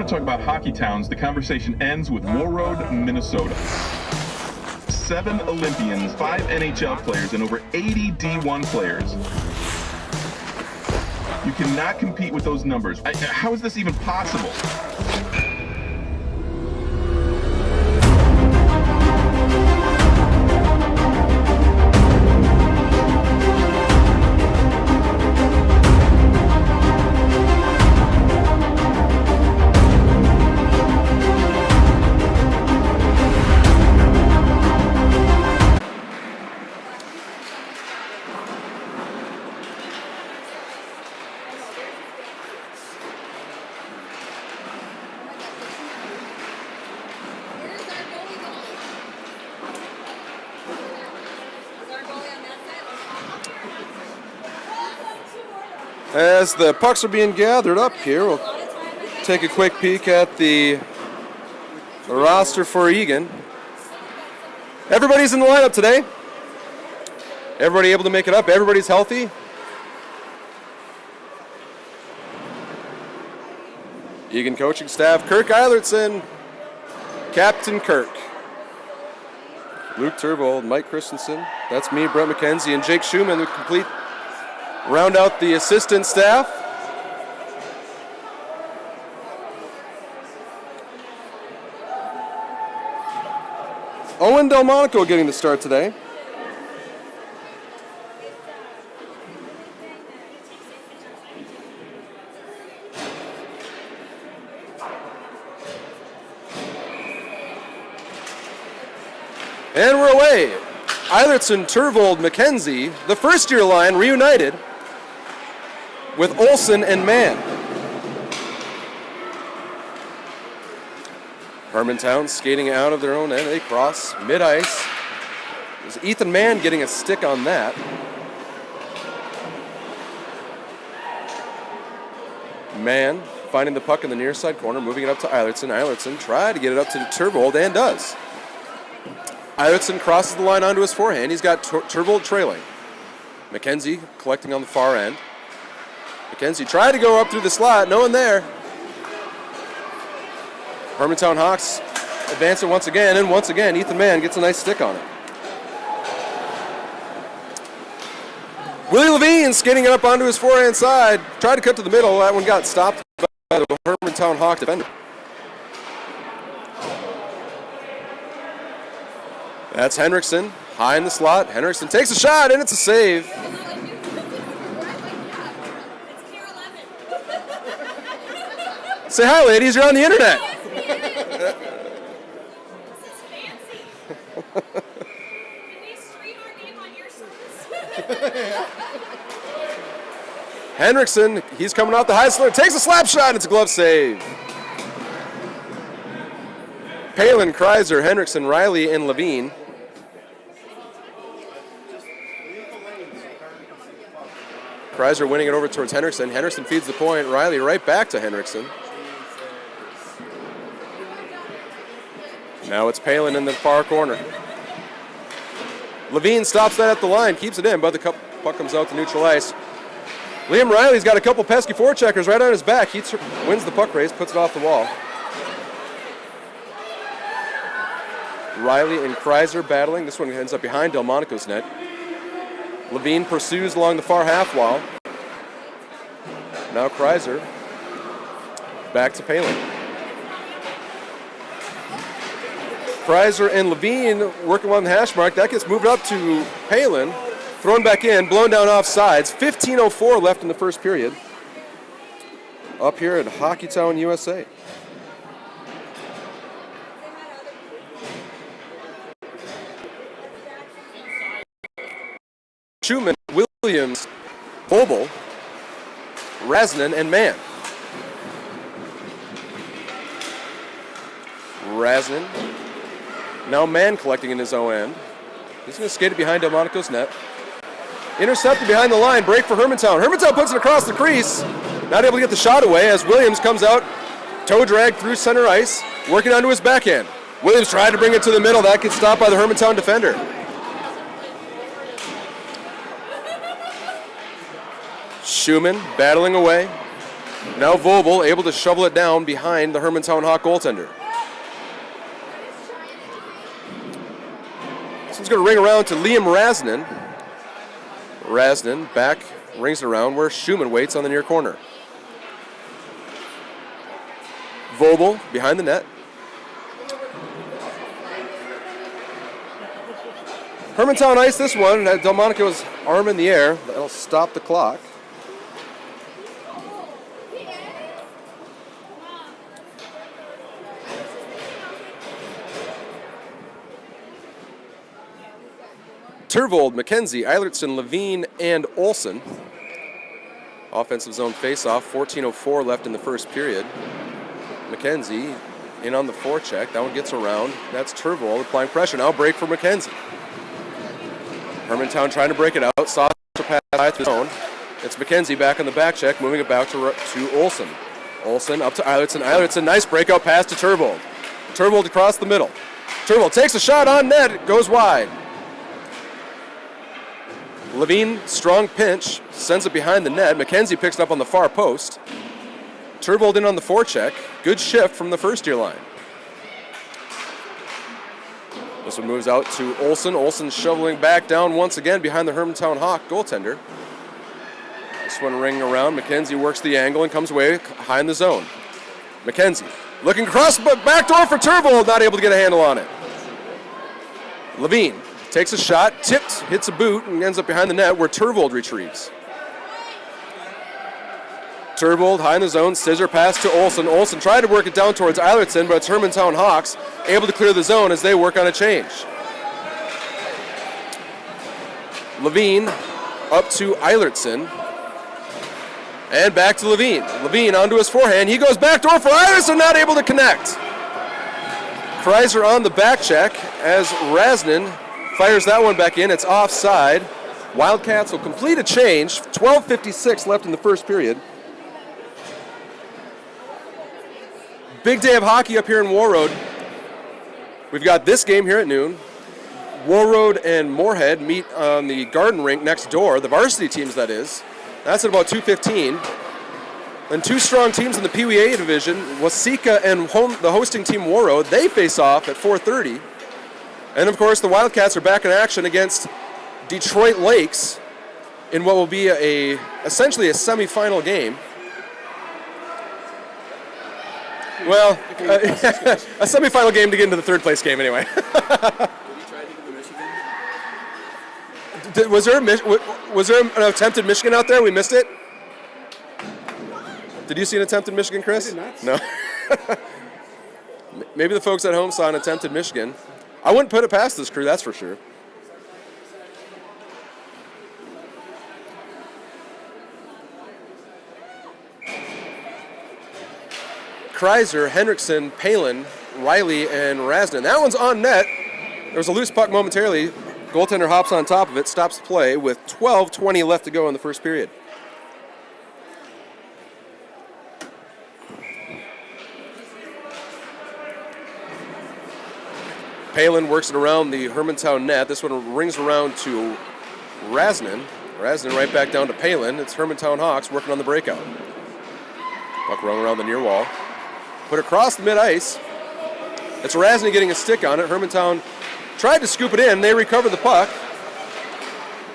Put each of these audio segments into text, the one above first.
want to talk about hockey towns, the conversation ends with Warroad, Minnesota. 7 Olympians, 5 NHL players, and over 80 D1 players. You cannot compete with those numbers. How is this even possible? As the pucks are being gathered up here, we'll take a quick peek at the roster for Eagan. Everybody's in the lineup today. Everybody able to make it up. Everybody's healthy. Eagan coaching staff, Kirk Eilertson, Captain Kirk, Luke Turvold, Mike Christensen, that's me, Brett McKenzie, and Jake Schumann who complete round out the assistant staff. Owen Delmonico getting the start today. And we're away. Eilertson, Turvold, McKenzie, the first-year line reunited with Olsen and Mann. Hermantown skating out of their own end. They cross mid-ice. There's Ethan Mann getting a stick on that. Mann finding the puck in the near side corner, moving it up to Eilertson. Eilertson tried to get it up to Turvold and does. Eilertson crosses the line onto his forehand. He's got Turvold trailing. McKenzie collecting on the far end. McKenzie tried to go up through the slot. No one there. Hermantown Hawks advance it once again, and once again, Ethan Mann gets a nice stick on it. Willie Levine skating it up onto his forehand side. Tried to cut to the middle. That one got stopped by the Hermantown Hawk defender. That's Henriksen, high in the slot. Henriksen takes a shot, and it's a save. Say hi, ladies. You're on the internet. This is fancy. Can we stream our game on your service? Henriksen, he's coming off the high slur, takes a slap shot. It's a glove save. Palin, Kreiser, Henriksen, Riley, and Levine. Kreiser winning it over towards Henriksen. Henriksen feeds the point. Riley right back to Henriksen. Now it's Palin in the far corner. Levine stops that at the line, keeps it in, but the puck comes out to neutral ice. Liam Riley's got a couple pesky forecheckers right on his back. He wins the puck race, puts it off the wall. Riley and Kreiser battling. This one ends up behind Delmonico's net. Levine pursues along the far half wall. Now Kreiser. Back to Palin. Kreiser and Levine working on the hash mark. That gets moved up to Palin. Thrown back in, blown down off sides. 15:04 left in the first period. Up here at Hockeytown, USA. Schumann, Williams, Hobel, Rasnan, and Mann. Rasnan. Now Mann collecting in his own end. He's going to skate it behind Delmonico's net. Intercepted behind the line, break for Hermantown. Hermantown puts it across the crease. Not able to get the shot away as Williams comes out, toe drag through center ice, working onto his backhand. Williams tried to bring it to the middle. That gets stopped by the Hermantown defender. Schumann battling away. Now Vobel able to shovel it down behind the Hermantown Hawk goaltender. This one's going to ring around to Liam Rasnan. Rasnan back, rings it around where Schumann waits on the near corner. Vobel behind the net. Hermantown iced this one, had Delmonico's arm in the air. That'll stop the clock. Turvold, McKenzie, Eilertson, Levine, and Olsen. Offensive zone faceoff, 14:04 left in the first period. McKenzie in on the forecheck. That one gets around. That's Turvold applying pressure. Now break for McKenzie. Hermantown trying to break it out. Saucer pass by through the zone. It's McKenzie back on the back check, moving it back to Olsen. Olsen up to Eilertson. Eilertson, nice breakout pass to Turvold. Turvold across the middle. Turvold takes a shot on net. It goes wide. Levine, strong pinch, sends it behind the net. McKenzie picks it up on the far post. Turvold in on the forecheck. Good shift from the first-year line. This one moves out to Olsen. Olsen shoveling back down once again behind the Hermantown Hawk goaltender. This one ringing around. McKenzie works the angle and comes away high in the zone. McKenzie looking across the back door for Turvold, not able to get a handle on it. Levine takes a shot, tipped, hits a boot, and ends up behind the net where Turvold retrieves. Turvold high in the zone, scissor pass to Olsen. Olsen tried to work it down towards Eilertson, but it's Hermantown Hawks able to clear the zone as they work on a change. Levine up to Eilertson. And back to Levine. Levine onto his forehand. He goes back door for Eilertson, not able to connect. Kreiser on the back check as Rasnan fires that one back in. It's offside. Wildcats will complete a change. 12:56 left in the first period. Big day of hockey up here in Warroad. We've got this game here at noon. Warroad and Moorhead meet on the garden rink next door, the varsity teams that is. That's at about 2:15. Then two strong teams in the PeeWee A division, Waseca and the hosting team Warroad, they face off at 4:30. And of course the Wildcats are back in action against Detroit Lakes in what will be essentially a semifinal game. Well, a semifinal game to get into the third place game anyway. Was there an attempted Michigan out there? We missed it? Did you see an attempted Michigan, Chris? I did not. No. Maybe the folks at home saw an attempted Michigan. I wouldn't put it past this crew, that's for sure. Kreiser, Hendrickson, Palin, Riley, and Rasnan. That one's on net. There was a loose puck momentarily. Goaltender hops on top of it, stops the play with 12:20 left to go in the first period. Palin works it around the Hermantown net. This one rings around to Rasnan. Rasnan right back down to Palin. It's Hermantown Hawks working on the breakout. Puck rolling around the near wall. Put across the mid-ice. It's Rasnan getting a stick on it. Hermantown tried to scoop it in. They recover the puck.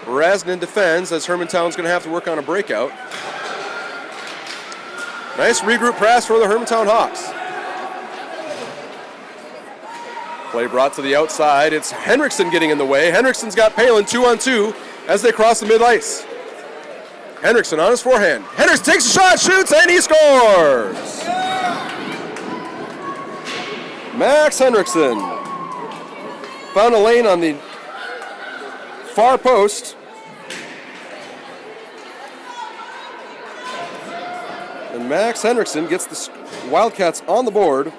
Rasnan defends as Hermantown's going to have to work on a breakout. Nice regroup pass for the Hermantown Hawks. Play brought to the outside. It's Henriksen getting in the way. Henriksen's got Palin 2-on-2 as they cross the mid-ice. Henriksen on his forehand. Henriksen takes a shot, shoots, and he scores! Max Henriksen found a lane on the far post. And Max Henriksen gets the Wildcats on the board.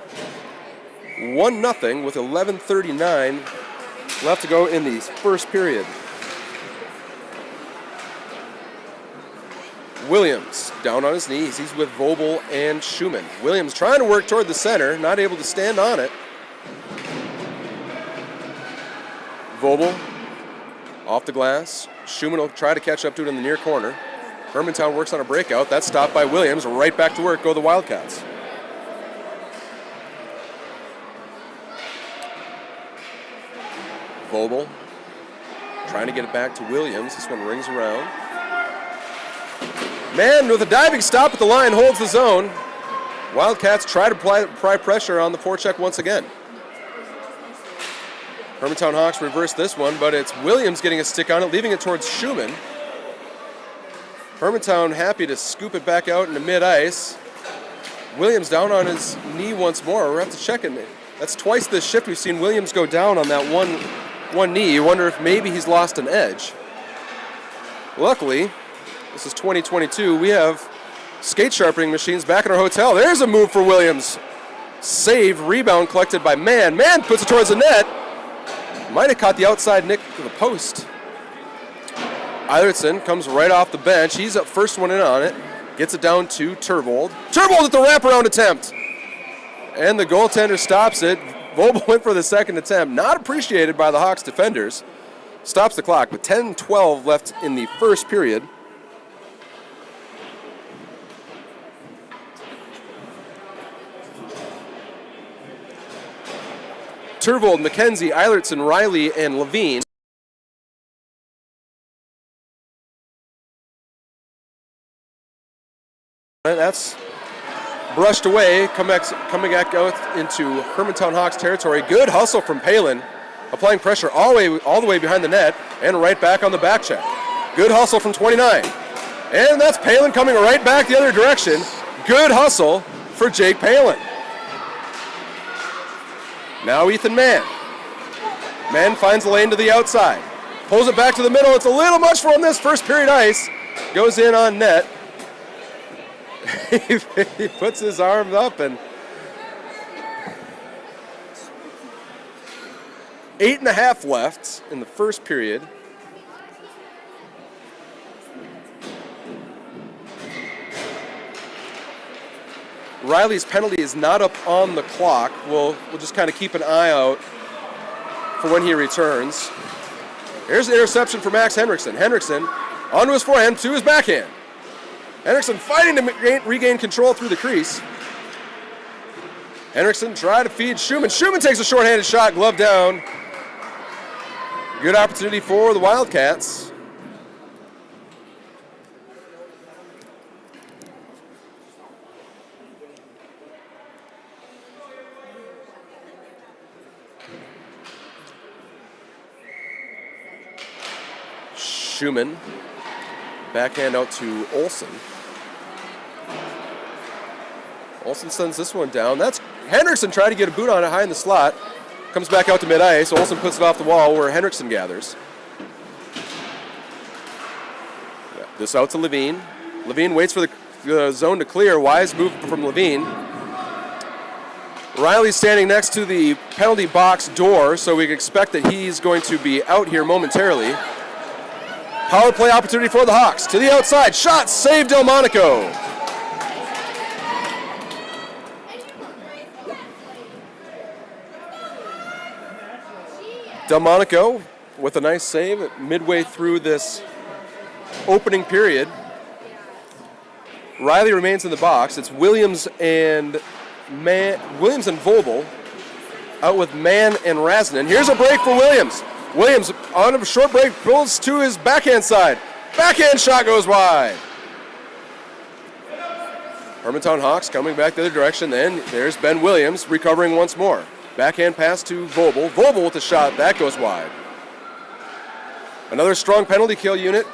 1-0 with 11:39 left to go in the first period. Williams down on his knees. He's with Vobel and Schumann. Williams trying to work toward the center, not able to stand on it. Vobel off the glass. Schumann will try to catch up to it in the near corner. Hermantown works on a breakout. That's stopped by Williams. Right back to work go the Wildcats. Vogel trying to get it back to Williams. This one rings around. Man with a diving stop at the line holds the zone. Wildcats try to apply pressure on the forecheck once again. Hermantown Hawks reverse this one, but it's Williams getting a stick on it, leaving it towards Schumann. Hermantown happy to scoop it back out into mid-ice. Williams down on his knee once more. We'll have to check it. That's twice this shift we've seen Williams go down on that one knee. You wonder if maybe he's lost an edge. Luckily, this is 2022. We have skate sharpening machines back in our hotel. There's a move for Williams. Save, rebound collected by Mann. Mann puts it towards the net. Might have caught the outside nick to the post. Eilertson comes right off the bench. He's up first one in on it. Gets it down to Turvold. Turvold at the wraparound attempt. And the goaltender stops it. Vogel went for the second attempt. Not appreciated by the Hawks defenders. Stops the clock with 10-12 left in the first period. Turvold, McKenzie, Eilertson, Riley, and Levine. That's brushed away, coming back out into Hermantown Hawks territory. Good hustle from Palin, applying pressure all the way behind the net and right back on the back check. Good hustle from 29. And that's Palin coming right back the other direction. Good hustle for Jake Palin. Now Ethan Mann. Mann finds the lane to the outside. Pulls it back to the middle. It's a little much for him this first period ice. Goes in on net. He puts his arms up and 8.5 left in the first period. Riley's penalty is not up on the clock. We'll just kind of keep an eye out for when he returns. Here's an interception for Max Henriksen. Henriksen onto his forehand, to his backhand. Henriksen fighting to regain control through the crease. Henriksen tried to feed Schumann. Schumann takes a shorthanded shot, glove down. Good opportunity for the Wildcats. Schumann, backhand out to Olsen. Olsen sends this one down. That's Henriksen trying to get a boot on it high in the slot. Comes back out to mid-ice. Olsen puts it off the wall where Henriksen gathers. This out to Levine. Levine waits for the zone to clear. Wise move from Levine. Riley's standing next to the penalty box door, so we can expect that he's going to be out here momentarily. Power play opportunity for the Hawks. To the outside. Shot. Save Delmonico. Delmonico with a nice save midway through this opening period. Riley remains in the box. It's Williams and Vogel out with Mann and Rasnin. Here's a break for Williams. Williams on a short break pulls to his backhand side. Backhand shot goes wide. Hermantown Hawks coming back the other direction. Then there's Ben Williams recovering once more. Backhand pass to Vogel. Vogel with the shot. That goes wide. Another strong penalty kill unit.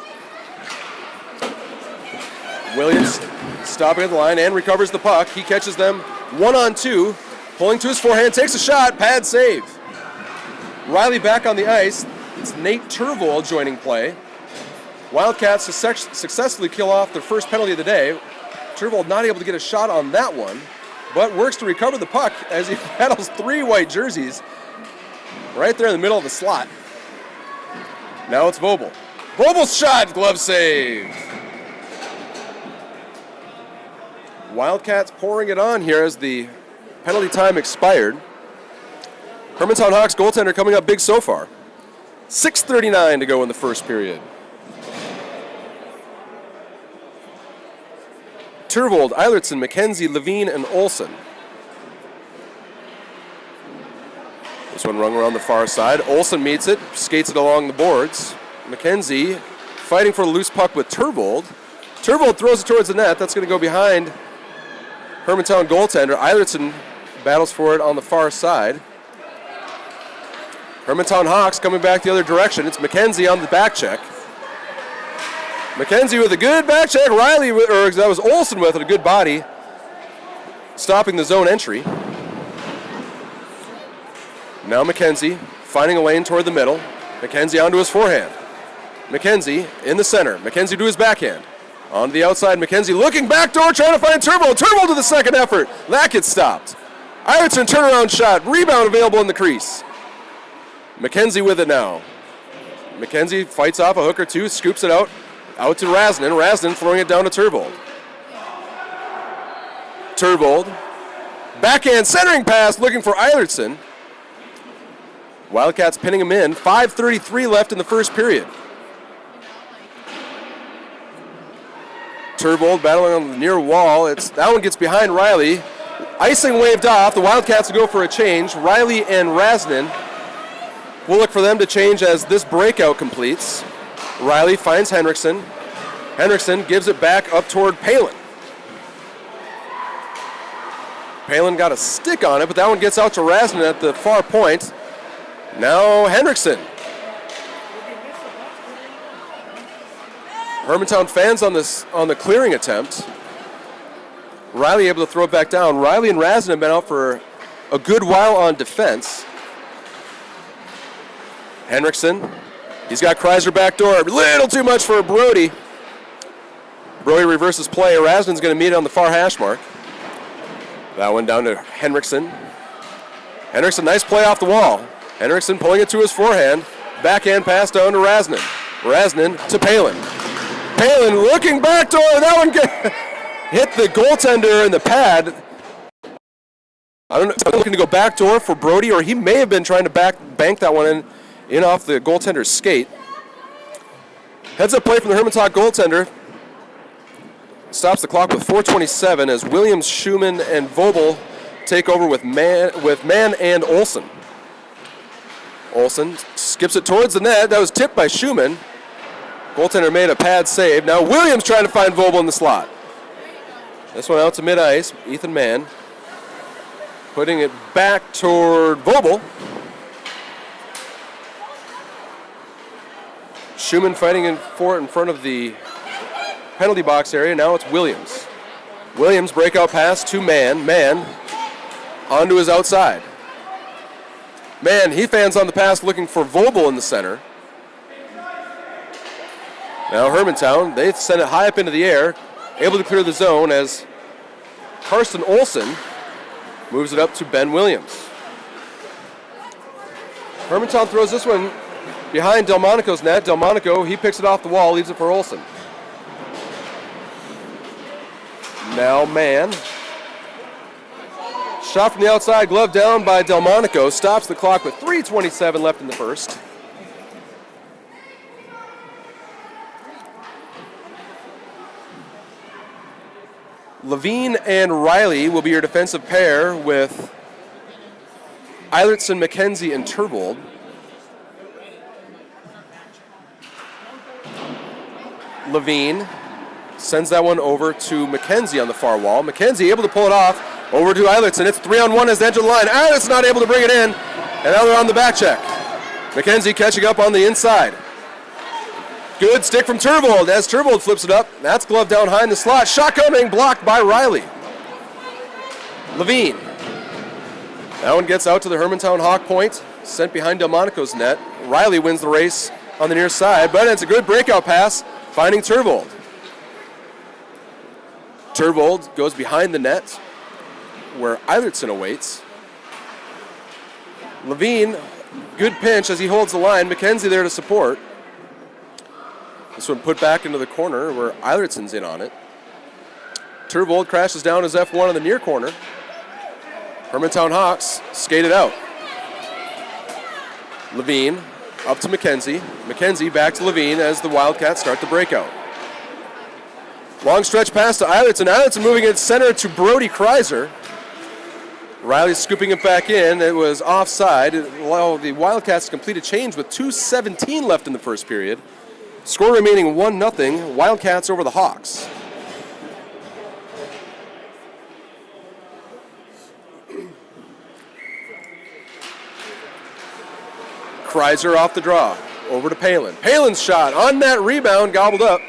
Williams stopping at the line and recovers the puck. He catches them 1-on-2. Pulling to his forehand. Takes a shot. Pad save. Riley back on the ice. It's Nate Turvold joining play. Wildcats successfully kill off their first penalty of the day. Turvold not able to get a shot on that one, but works to recover the puck as he battles 3 white jerseys right there in the middle of the slot. Now it's Vogel. Vogel's shot, glove save. Wildcats pouring it on here as the penalty time expired. Hermantown Hawks goaltender coming up big so far. 6:39 to go in the first period. Turvold, Eilertson, McKenzie, Levine, and Olson. This one rung around the far side. Olson meets it, skates it along the boards. McKenzie fighting for a loose puck with Turvold. Turvold throws it towards the net. That's going to go behind Hermantown goaltender. Eilertson battles for it on the far side. Hermantown Hawks coming back the other direction. It's McKenzie on the back check. McKenzie with a good back check. Riley, or that was Olson with it, a good body, stopping the zone entry. Now McKenzie finding a lane toward the middle. McKenzie onto his forehand. McKenzie in the center. McKenzie to his backhand. On the outside, McKenzie looking backdoor, trying to find Turvold. Turvold to the second effort. That gets stopped. Eilertson turnaround shot. Rebound available in the crease. McKenzie with it now. McKenzie fights off a hook or two, scoops it out to Rasnin. Rasnin throwing it down to Turvold. Turvold. Backhand centering pass looking for Eilertson. Wildcats pinning him in. 5:33 left in the first period. Turvold battling on the near wall. That one gets behind Riley. Icing waved off. The Wildcats will go for a change. Riley and Rasnin. We'll look for them to change as this breakout completes. Riley finds Henriksen. Henriksen gives it back up toward Palin. Palin got a stick on it, but that one gets out to Rasnin at the far point. Now Henriksen. Hermantown fans on the clearing attempt. Riley able to throw it back down. Riley and Rasnin have been out for a good while on defense. Henriksen, he's got Kreiser backdoor. A little too much for Brody. Brody reverses play. Rasnin's going to meet it on the far hash mark. That one down to Henriksen. Henriksen, nice play off the wall. Henriksen pulling it to his forehand. Backhand pass down to Rasnin. Rasnin to Palin. Palin looking backdoor. That one hit the goaltender in the pad. I don't know if he's looking to go backdoor for Brody, or he may have been trying to bank that one in off the goaltender's skate. Heads up play from the Hermantown goaltender. Stops the clock with 4:27 as Williams, Schumann, and Vobel take over with Mann and Olson. Olson skips it towards the net. That was tipped by Schumann. Goaltender made a pad save. Now Williams trying to find Vobel in the slot. This one out to mid-ice. Ethan Mann putting it back toward Vobel. Schumann fighting for it in front of the penalty box area. Now it's Williams. Williams breakout pass to Mann. Mann onto his outside. Mann, he fans on the pass looking for Vobel in the center. Now Hermantown, they send it high up into the air, able to clear the zone as Karsten Olson moves it up to Ben Williams. Hermantown throws this one behind Delmonico's net. Delmonico, he picks it off the wall, leaves it for Olson. Now Mann. Shot from the outside, glove down by Delmonico. Stops the clock with 3:27 left in the first. Levine and Riley will be your defensive pair with Eilertson, McKenzie, and Turvold. Levine sends that one over to McKenzie on the far wall. McKenzie able to pull it off over to Eilertson. It's 3-on-1 as they enter the line. Eilertson not able to bring it in, and now they're on the back check. McKenzie catching up on the inside. Good stick from Turvold as Turvold flips it up. That's gloved down high in the slot. Shot coming, blocked by Riley. Levine. That one gets out to the Hermantown Hawk point, sent behind Delmonico's net. Riley wins the race on the near side, but it's a good breakout pass, finding Turvold. Turvold goes behind the net, where Eilertson awaits. Levine, good pinch as he holds the line. McKenzie there to support. This one put back into the corner where Eilertson's in on it. Turvold crashes down his F1 in the near corner. Hermantown Hawks skated out. Levine up to McKenzie. McKenzie back to Levine as the Wildcats start the breakout. Long stretch pass to Eilertson. Eilertson moving it center to Brody Kreiser. Riley scooping it back in. It was offside. It allowed the Wildcats to complete a change with 2:17 left in the first period. Score remaining 1-0. Wildcats over the Hawks. Kreiser off the draw. Over to Palin. Palin's shot on that rebound, gobbled up.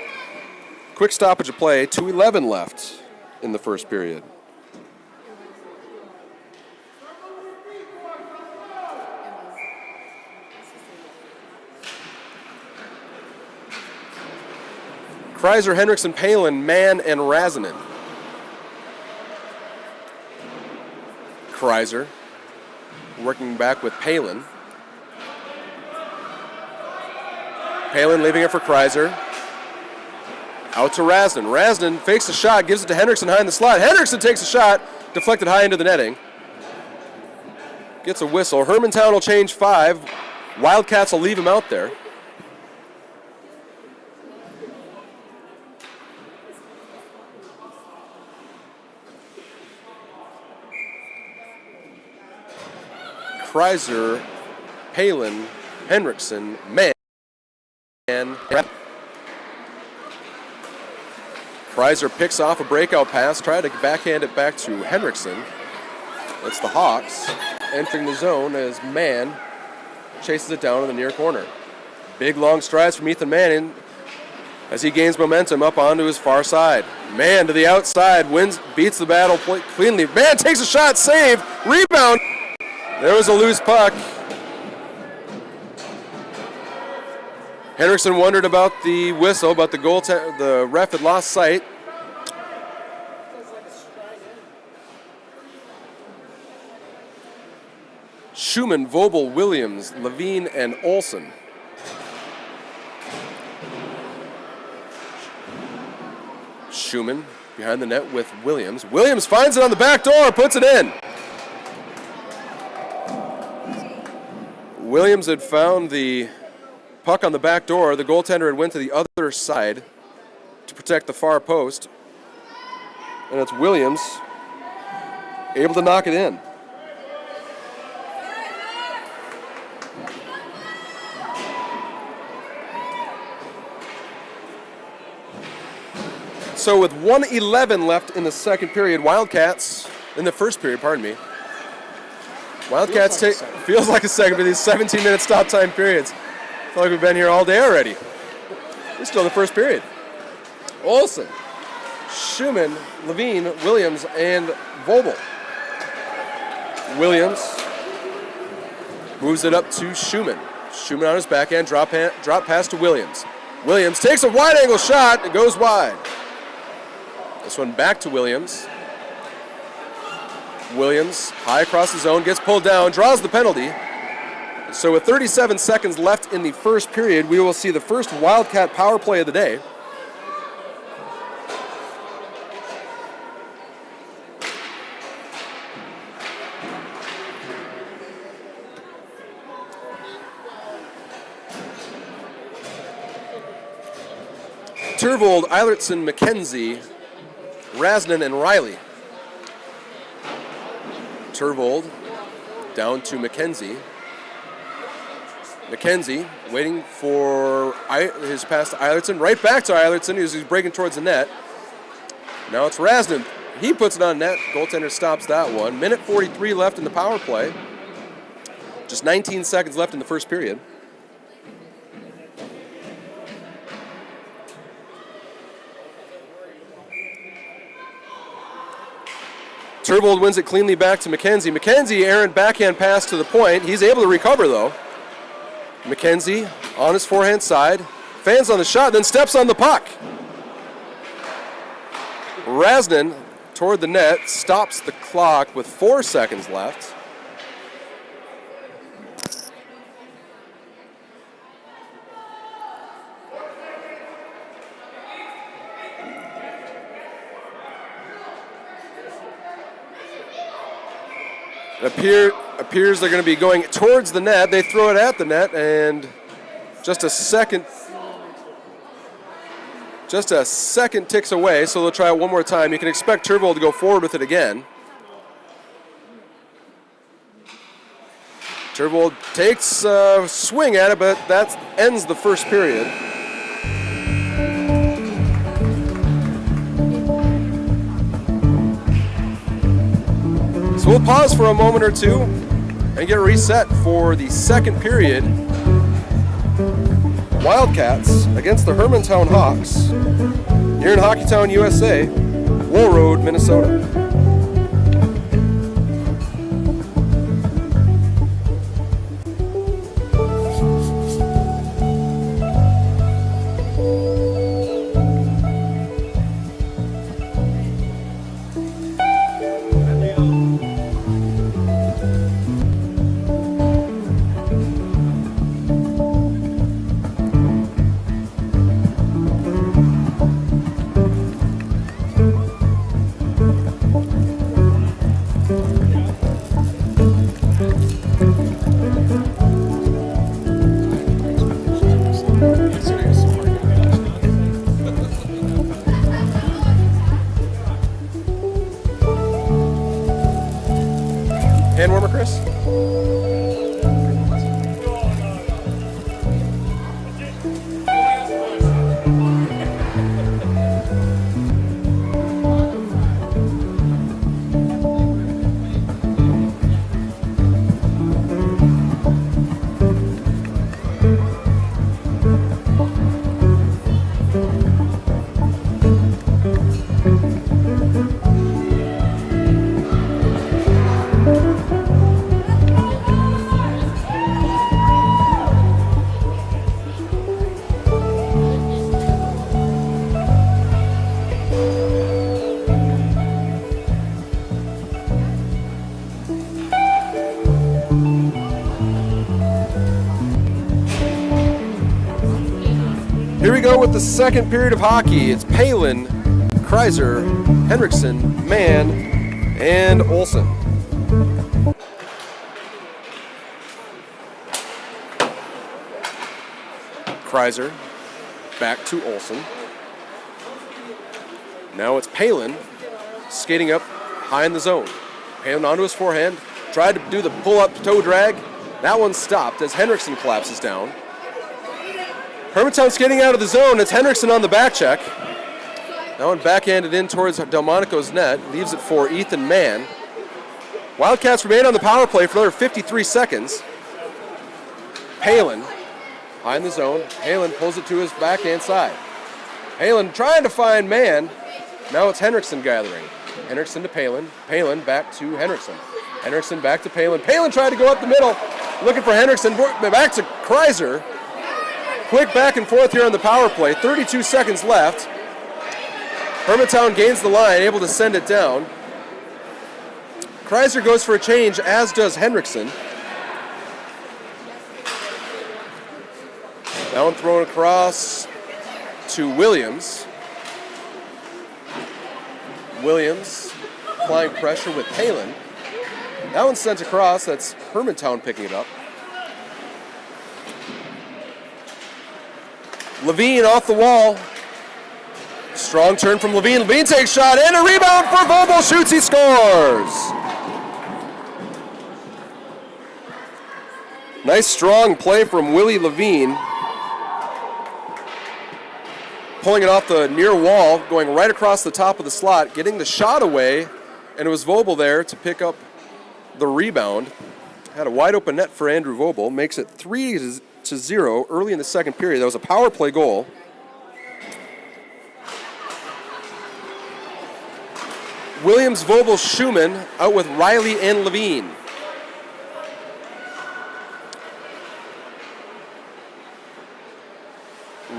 Quick stoppage of play. 2:11 left in the first period. Kreiser, Henriksen, Palin, Mann, and Razanen. Kreiser working back with Palin. Palin leaving it for Kreiser. Out to Razanen. Razanen fakes the shot, gives it to Henriksen high in the slot. Henriksen takes a shot, deflected high into the netting. Gets a whistle. Hermantown will change 5. Wildcats will leave him out there. Kreiser, Palin, Henriksen, Mann, and Kreiser picks off a breakout pass, try to backhand it back to Henriksen. It's the Hawks entering the zone as Mann chases it down in the near corner. Big long strides from Ethan Mann as he gains momentum up onto his far side. Mann to the outside, beats the battle cleanly. Mann takes a shot, save, rebound. There was a loose puck. Henriksen wondered about the whistle, but the ref had lost sight. Schumann, Vobel, Williams, Levine, and Olsen. Schumann behind the net with Williams. Williams finds it on the back door, puts it in. Williams had found the puck on the back door. The goaltender had went to the other side to protect the far post. And it's Williams able to knock it in. So with 1:11 left in the second period, in the first period, pardon me. Wildcats feels like a second for these 17-minute stop time periods. I feel like we've been here all day already. We're still in the first period. Olsen, Schumann, Levine, Williams, and Vobel. Williams moves it up to Schumann. Schumann on his backhand, drop pass to Williams. Williams takes a wide angle shot, it goes wide. This one back to Williams. Williams, high across the zone, gets pulled down, draws the penalty. So with 37 seconds left in the first period, we will see the first Wildcat power play of the day. Turvold, Eilertson, McKenzie, Razanen, and Riley. Turvold down to McKenzie. McKenzie waiting for his pass to Eilertson. Right back to Eilertson as he's breaking towards the net. Now it's Razanen. He puts it on net. Goaltender stops that one. Minute 43 left in the power play. Just 19 seconds left in the first period. Turvold wins it cleanly back to McKenzie. McKenzie, errant backhand pass to the point. He's able to recover, though. McKenzie on his forehand side. Fans on the shot, then steps on the puck. Razanen toward the net, stops the clock with 4 seconds left. It appears they're going to be going towards the net. They throw it at the net, and just a second. Just a second ticks away, so they'll try it one more time. You can expect Turvold to go forward with it again. Turvold takes a swing at it, but that ends the first period. So we'll pause for a moment or two and get reset for the second period. Wildcats against the Hermantown Hawks here in Hockeytown, USA, Warroad, Minnesota. Hand warmer, Chris? Here we go with the second period of hockey. It's Palin, Kreiser, Henriksen, Mann, and Olsen. Kreiser back to Olsen. Now it's Palin skating up high in the zone. Palin onto his forehand, tried to do the pull-up toe drag. That one stopped as Henriksen collapses down. Hermantown skating out of the zone. It's Henriksen on the back check. That one backhanded in towards Delmonico's net. Leaves it for Ethan Mann. Wildcats remain on the power play for another 53 seconds. Palin high in the zone. Palin pulls it to his backhand side. Palin trying to find Mann. Now it's Henriksen gathering. Henriksen to Palin. Palin back to Henriksen. Henriksen back to Palin. Palin tried to go up the middle. Looking for Henriksen. Back to Kreiser. Quick back and forth here on the power play. 32 seconds left. Hermantown gains the line, able to send it down. Kreiser goes for a change, as does Henriksen. That one thrown across to Williams. Williams applying pressure with Palin. That one's sent across. That's Hermantown picking it up. Levine off the wall. Strong turn from Levine. Levine takes shot and a rebound for Vobel. Shoots, he scores. Nice strong play from Willie Levine. Pulling it off the near wall, going right across the top of the slot, getting the shot away, and it was Vobel there to pick up the rebound. Had a wide open net for Andrew Vobel. Makes it 3-0 early in the second period. That was a power play goal. Williams, Vobel, Schumann out with Riley and Levine.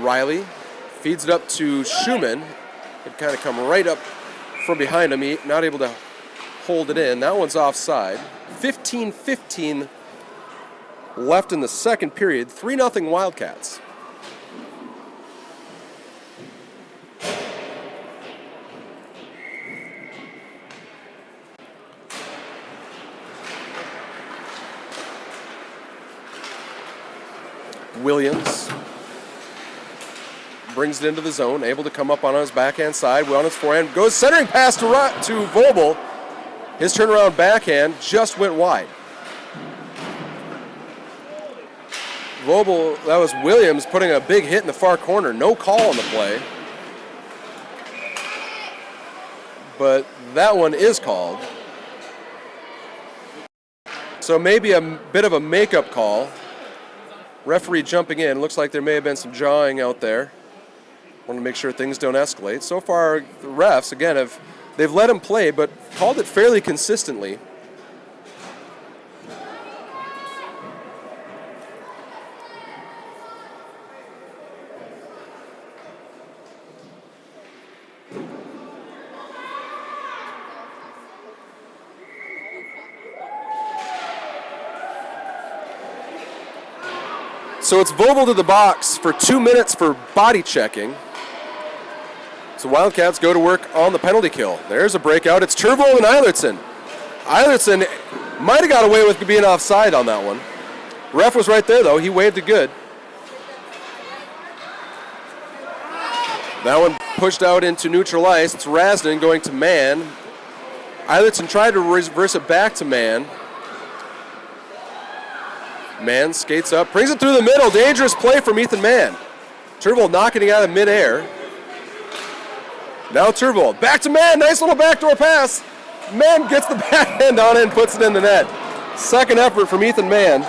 Riley feeds it up to Schumann. It kind of come right up from behind him. He not able to hold it in. That one's offside. 15-15 left in the second period. 3-0 Wildcats. Williams brings it into the zone, able to come up on his backhand side, on his forehand, goes centering pass to Vobel. His turnaround backhand just went wide. Vobel, that was Williams putting a big hit in the far corner. No call on the play. But that one is called. So maybe a bit of a makeup call. Referee jumping in. Looks like there may have been some jawing out there. Want to make sure things don't escalate. So far, the refs, again, they've let him play, but called it fairly consistently. So it's Vogel to the box for 2 minutes for body checking. So Wildcats go to work on the penalty kill. There's a breakout. It's Turvold and Eilertson. Eilertson might have got away with being offside on that one. Ref was right there, though. He waved it good. That one pushed out into neutral ice. It's Rasden going to Mann. Eilertson tried to reverse it back to Mann. Mann skates up, brings it through the middle. Dangerous play from Ethan Mann. Turvold knocking it out of midair. Now Turvold, back to Mann. Nice little backdoor pass. Mann gets the backhand on it and puts it in the net. Second effort from Ethan Mann.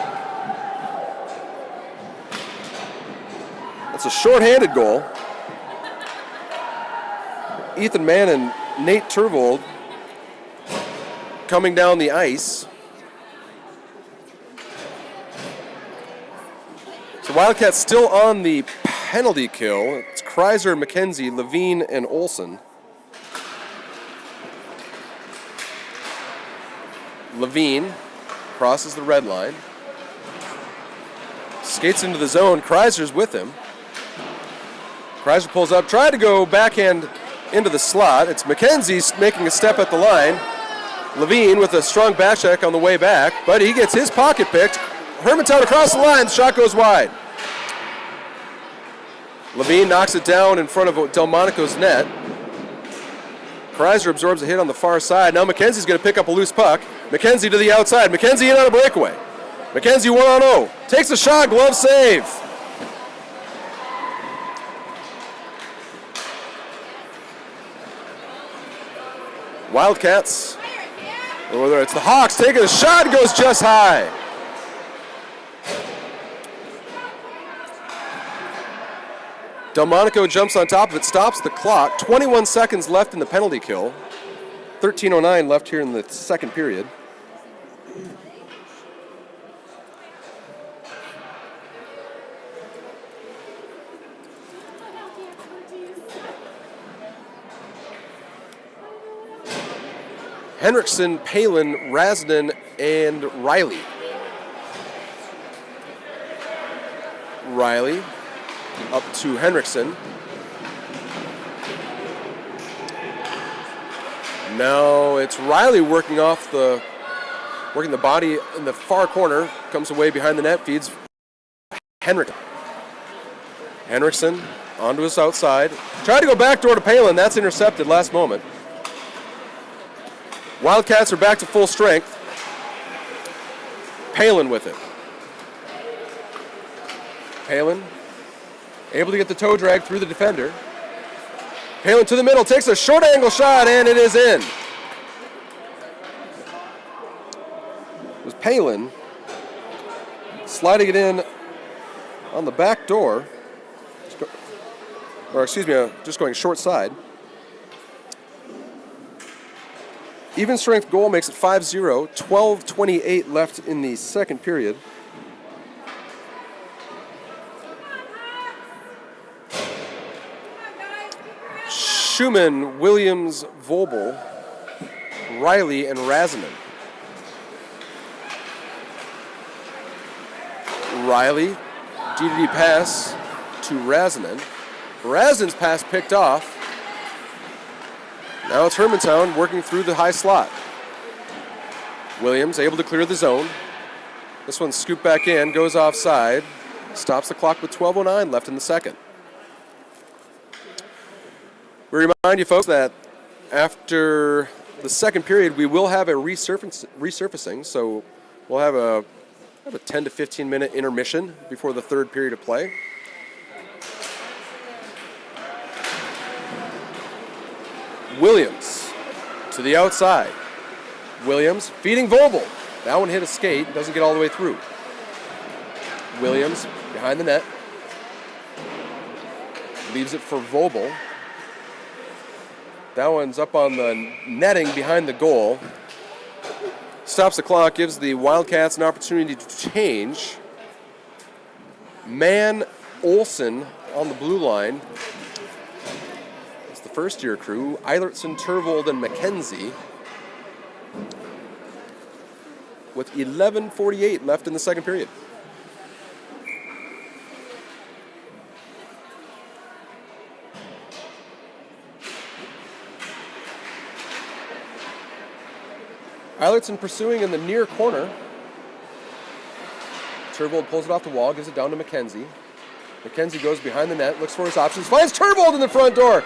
That's a shorthanded goal. Ethan Mann and Nate Turvold coming down the ice. The Wildcats still on the penalty kill. It's Kreiser, McKenzie, Levine, and Olsen. Levine crosses the red line. Skates into the zone. Kreiser's with him. Kreiser pulls up, tried to go backhand into the slot. It's McKenzie making a step at the line. Levine with a strong back check on the way back, but he gets his pocket picked. Hermantown across the line, the shot goes wide. Levine knocks it down in front of Delmonico's net. Kreiser absorbs a hit on the far side. Now McKenzie's going to pick up a loose puck. McKenzie to the outside. McKenzie in on a breakaway. McKenzie 1-0. Takes a shot, glove save. Wildcats. Or it's the Hawks taking a shot, goes just high. Delmonico jumps on top of it, stops the clock. 21 seconds left in the penalty kill. 13:09 left here in the second period. Henriksen, Palin, Rasden, and Riley. Riley up to Henriksen. Now it's Riley working the body in the far corner, comes away behind the net, feeds Henriksen. Henriksen onto his outside. Tried to go backdoor to Palin, that's intercepted last moment. Wildcats are back to full strength. Palin with it. Palin able to get the toe drag through the defender. Palin to the middle, takes a short angle shot, and it is in. It was Palin sliding it in on the back door. Just going short side. Even strength goal makes it 5-0. 12:28 left in the second period. Schumann, Williams, Vobel, Riley, and Razanen. Riley, DDD pass to Razanen. Razanen's pass picked off. Now it's Hermantown working through the high slot. Williams able to clear the zone. This one's scooped back in, goes offside. Stops the clock with 12:09 left in the second. We remind you folks that after the second period, we will have a resurfacing, so we'll have a 10 to 15 minute intermission before the third period of play. Williams to the outside. Williams feeding Vobel. That one hit a skate, doesn't get all the way through. Williams behind the net. Leaves it for Vobel. That one's up on the netting behind the goal. Stops the clock, gives the Wildcats an opportunity to change. Mann, Olsen on the blue line. It's the first-year crew. Eilertson, Turvold, and McKenzie. With 11:48 left in the second period. Eilertson pursuing in the near corner. Turvold pulls it off the wall, gives it down to McKenzie. McKenzie goes behind the net, looks for his options, finds Turvold in the front door.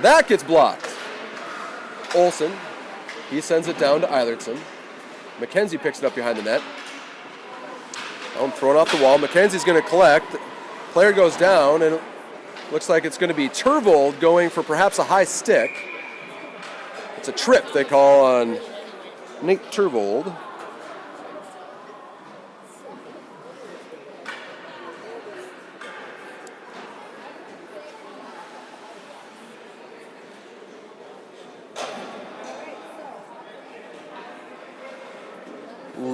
That gets blocked. Olsen, he sends it down to Eilertson. McKenzie picks it up behind the net. Thrown off the wall. McKenzie's going to collect. Player goes down, and it looks like it's going to be Turvold going for perhaps a high stick. It's a trip they call on Nate Turvold.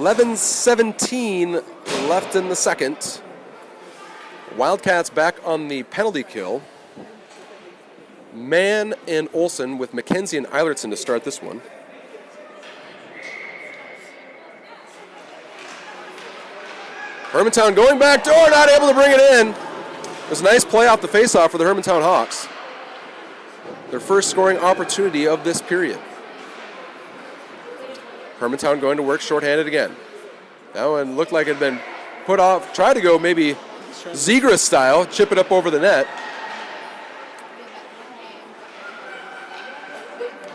.17 left in the second. Wildcats back on the penalty kill. Mann and Olsen with McKenzie and Eilertson to start this one. Hermantown going back door, not able to bring it in. It was a nice play off the faceoff for the Hermantown Hawks. Their first scoring opportunity of this period. Hermantown going to work shorthanded again. That one looked like it had been put off. Tried to go maybe Zegras style, chip it up over the net.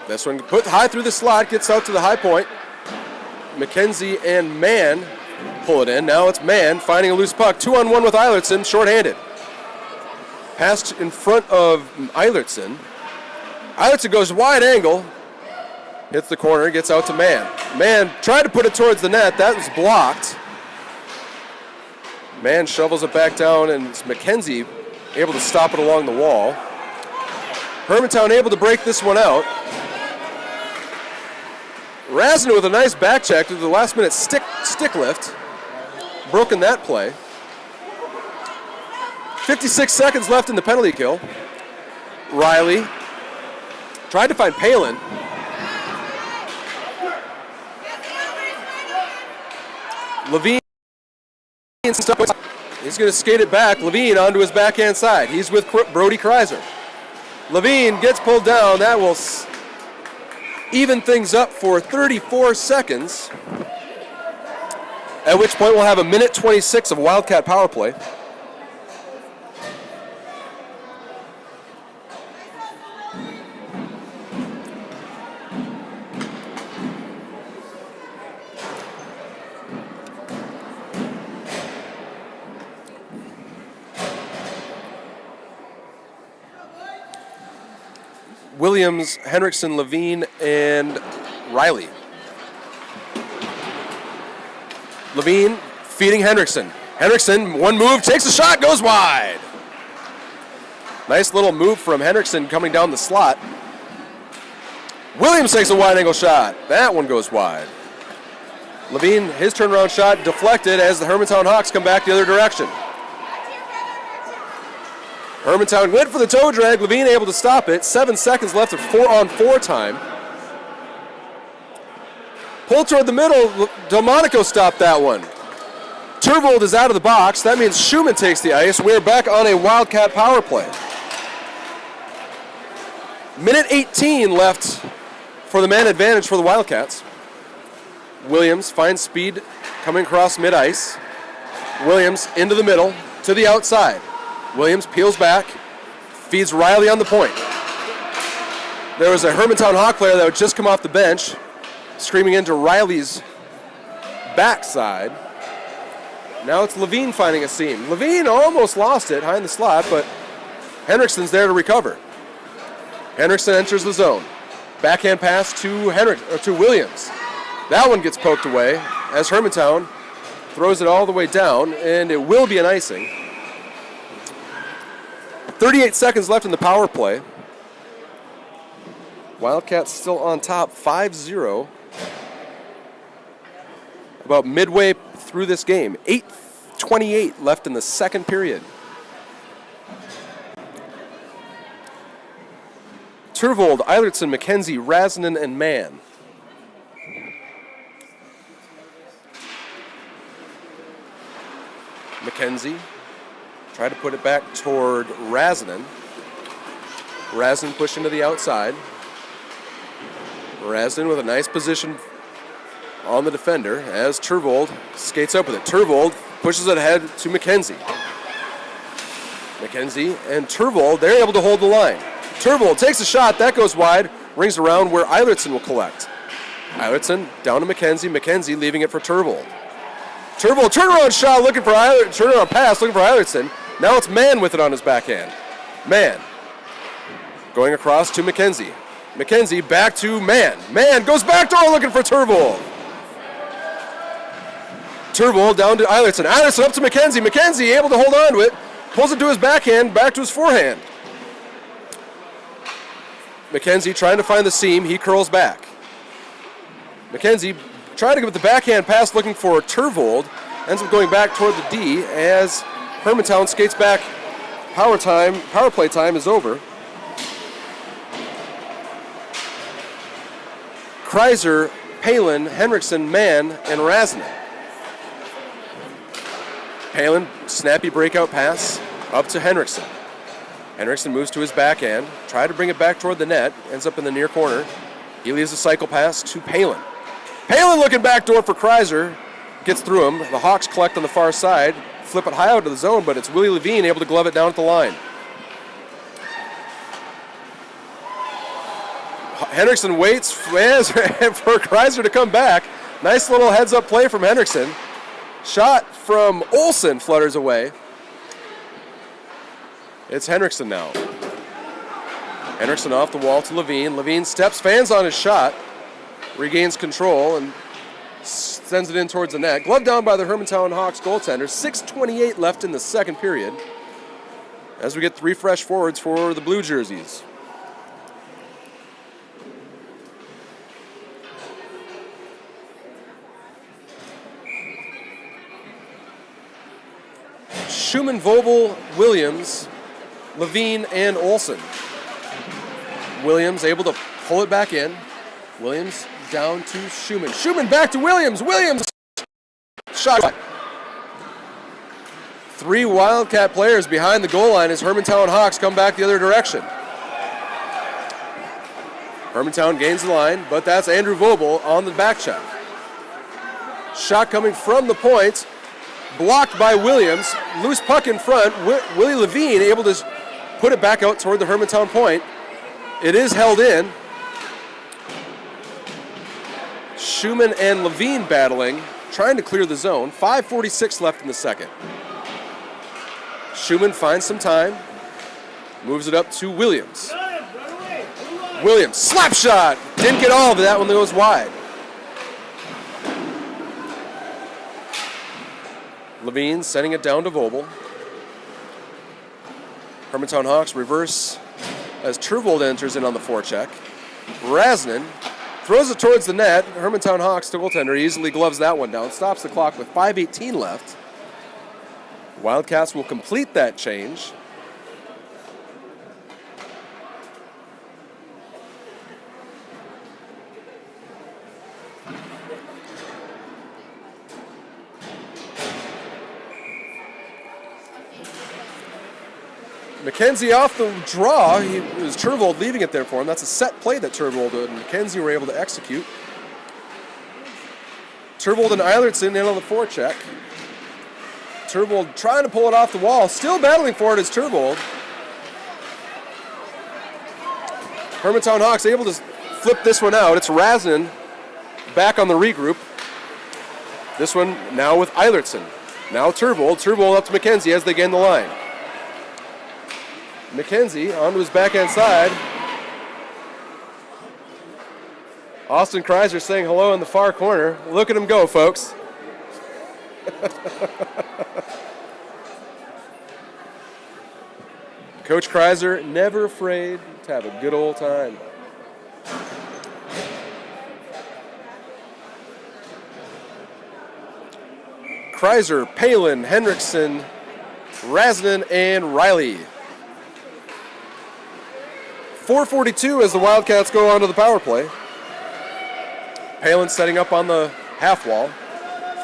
This one put high through the slot, gets out to the high point. McKenzie and Mann pull it in. Now it's Mann finding a loose puck. 2-on-1 with Eilertson, shorthanded. Passed in front of Eilertson. Eilertson goes wide angle. Hits the corner, gets out to Mann. Mann tried to put it towards the net. That was blocked. Mann shovels it back down, and it's McKenzie able to stop it along the wall. Hermantown able to break this one out. Razin with a nice back check to the last minute stick lift. Broken that play. 56 seconds left in the penalty kill. Riley tried to find Palin. Levine, he's going to skate it back. Levine onto his backhand side. He's with Brody Kreiser. Levine gets pulled down. That will even things up for 34 seconds, at which point we'll have a minute 26 of Wildcat power play. Williams, Henriksen, Levine, and Riley. Levine feeding Henriksen. Henriksen, one move, takes a shot, goes wide. Nice little move from Henriksen coming down the slot. Williams takes a wide angle shot. That one goes wide. Levine, his turnaround shot deflected as the Hermantown Hawks come back the other direction. Hermantown went for the toe drag. Levine able to stop it. 7 seconds left of 4-on-4 time. Pull toward the middle. Delmonico stopped that one. Turvold is out of the box. That means Schumann takes the ice. We're back on a Wildcat power play. Minute 18 left for the man advantage for the Wildcats. Williams finds speed coming across mid-ice. Williams into the middle to the outside. Williams peels back, feeds Riley on the point. There was a Hermantown Hawk player that would just come off the bench, screaming into Riley's backside. Now it's Levine finding a seam. Levine almost lost it behind the slot, but Henriksen's there to recover. Henriksen enters the zone. Backhand pass to Williams. That one gets poked away as Hermantown throws it all the way down, and it will be an icing. 38 seconds left in the power play. Wildcats still on top, 5-0. About midway through this game. 8:28 left in the second period. Turvold, Eilertson, McKenzie, Rasinen, and Mann. McKenzie tried to put it back toward Rasinen. Rasinen pushed into the outside. Rasinen with a nice position on the defender as Turvold skates up with it. Turvold pushes it ahead to McKenzie. McKenzie and Turvold, they're able to hold the line. Turvold takes a shot, that goes wide, rings around where Eilertson will collect. Eilertson down to McKenzie, McKenzie leaving it for Turvold. Turvold, turnaround shot looking for turnaround pass looking for Eilertson. Now it's Mann with it on his backhand. Mann going across to McKenzie. McKenzie back to Mann. Mann goes back door looking for Turvold. Turvold down to Eilertson. Eilertson up to McKenzie. McKenzie able to hold on to it. Pulls it to his backhand, back to his forehand. McKenzie trying to find the seam. He curls back. McKenzie trying to give it the backhand pass looking for Turvold. Ends up going back toward the D as Hermantown skates back. Power play time is over. Kreiser, Palin, Henriksen, Mann, and Rasinen. Palin, snappy breakout pass up to Henriksen. Henriksen moves to his backhand, tried to bring it back toward the net, ends up in the near corner. He leaves a cycle pass to Palin. Palin looking backdoor for Kreiser, gets through him. The Hawks collect on the far side, flip it high out of the zone, but it's Willie Levine able to glove it down at the line. Henriksen waits for Kreiser to come back. Nice little heads-up play from Henriksen. Shot from Olsen flutters away. It's Henriksen now. Henriksen off the wall to Levine. Levine steps, fans on his shot, regains control, and sends it in towards the net. Glove down by the Hermantown Hawks goaltender. 6:28 left in the second period as we get three fresh forwards for the blue jerseys. Schumann, Vogel, Williams, Levine, and Olsen. Williams able to pull it back in. Williams down to Schumann. Schumann back to Williams. Williams shot. Three Wildcat players behind the goal line as Hermantown Hawks come back the other direction. Hermantown gains the line, but that's Andrew Vogel on the back check. Shot coming from the point. Blocked by Williams. Loose puck in front. Willie Levine able to put it back out toward the Hermantown point. It is held in. Schumann and Levine battling, trying to clear the zone. 5:46 left in the second. Schumann finds some time. Moves it up to Williams. Williams, slap shot. Didn't get all of it. That one goes wide. Levine sending it down to Vogel. Hermantown Hawks reverse as Turvold enters in on the forecheck. Rasinen throws it towards the net. Hermantown Hawks, the goaltender, easily gloves that one down. Stops the clock with 5:18 left. Wildcats will complete that change. McKenzie off the draw. It was Turvold leaving it there for him. That's a set play that Turvold and McKenzie were able to execute. Turvold and Eilertson in on the forecheck. Turvold trying to pull it off the wall. Still battling for it is Turvold. Hermantown Hawks able to flip this one out. It's Rasnan back on the regroup. This one now with Eilertson. Now Turvold. Turvold up to McKenzie as they gain the line. McKenzie onto his backhand side. Austin Kreiser saying hello in the far corner. Look at him go, folks. Coach Kreiser never afraid to have a good old time. Kreiser, Palin, Hendrickson, Rasnan, and Riley. 4:42 as the Wildcats go onto the power play. Palin setting up on the half wall,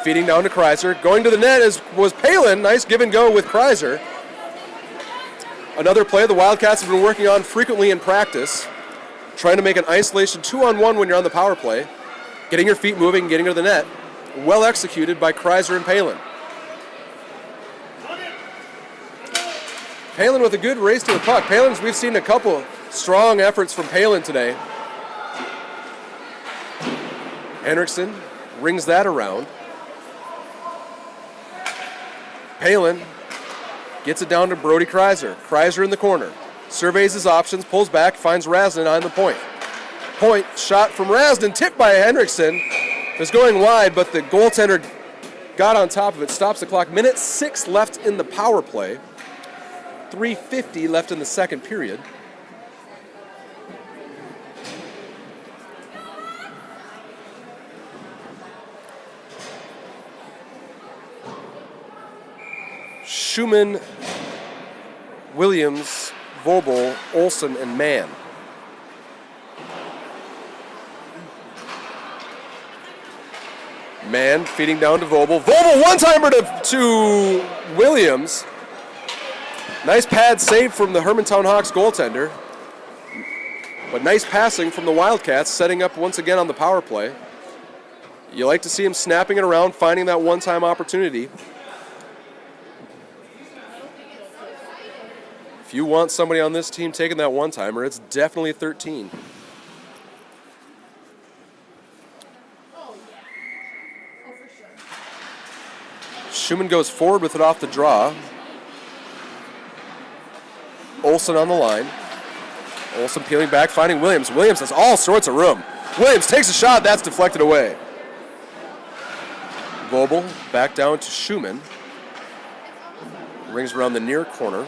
feeding down to Kreiser. Going to the net was Palin. Nice give and go with Kreiser. Another play the Wildcats have been working on frequently in practice, trying to make an isolation 2-on-1 when you're on the power play, getting your feet moving, getting to the net. Well executed by Kreiser and Palin. Palin with a good race to the puck. Palin's, we've seen a couple strong efforts from Palin today. Henriksen rings that around. Palin gets it down to Brody Kreiser. Kreiser in the corner. Surveys his options, pulls back, finds Rasnan on the point. Point shot from Rasnan, tipped by Henriksen. It's going wide, but the goaltender got on top of it, stops the clock. Minute 6 left in the power play. 3:50 left in the second period. Schumann, Williams, Vobel, Olsen, and Mann. Mann feeding down to Vobel. Vobel one-timer to Williams. Nice pad save from the Hermantown Hawks goaltender. But nice passing from the Wildcats, setting up once again on the power play. You like to see him snapping it around, finding that one-time opportunity. If you want somebody on this team taking that one-timer, it's definitely 13. Schumann goes forward with it off the draw. Olsen on the line. Olsen peeling back, finding Williams. Williams has all sorts of room. Williams takes a shot, that's deflected away. Vobel back down to Schumann. Rings around the near corner.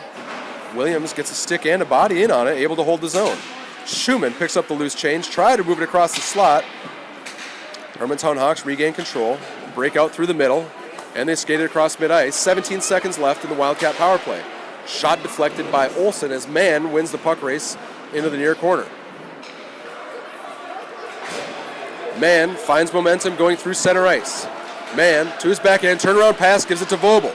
Williams gets a stick and a body in on it, able to hold the zone. Schumann picks up the loose change, try to move it across the slot. Hermantown Hawks regain control, break out through the middle, and they skate it across mid-ice. 17 seconds left in the Wildcat power play. Shot deflected by Olsen as Mann wins the puck race into the near corner. Mann finds momentum going through center ice. Mann to his backhand, turnaround pass, gives it to Vobel.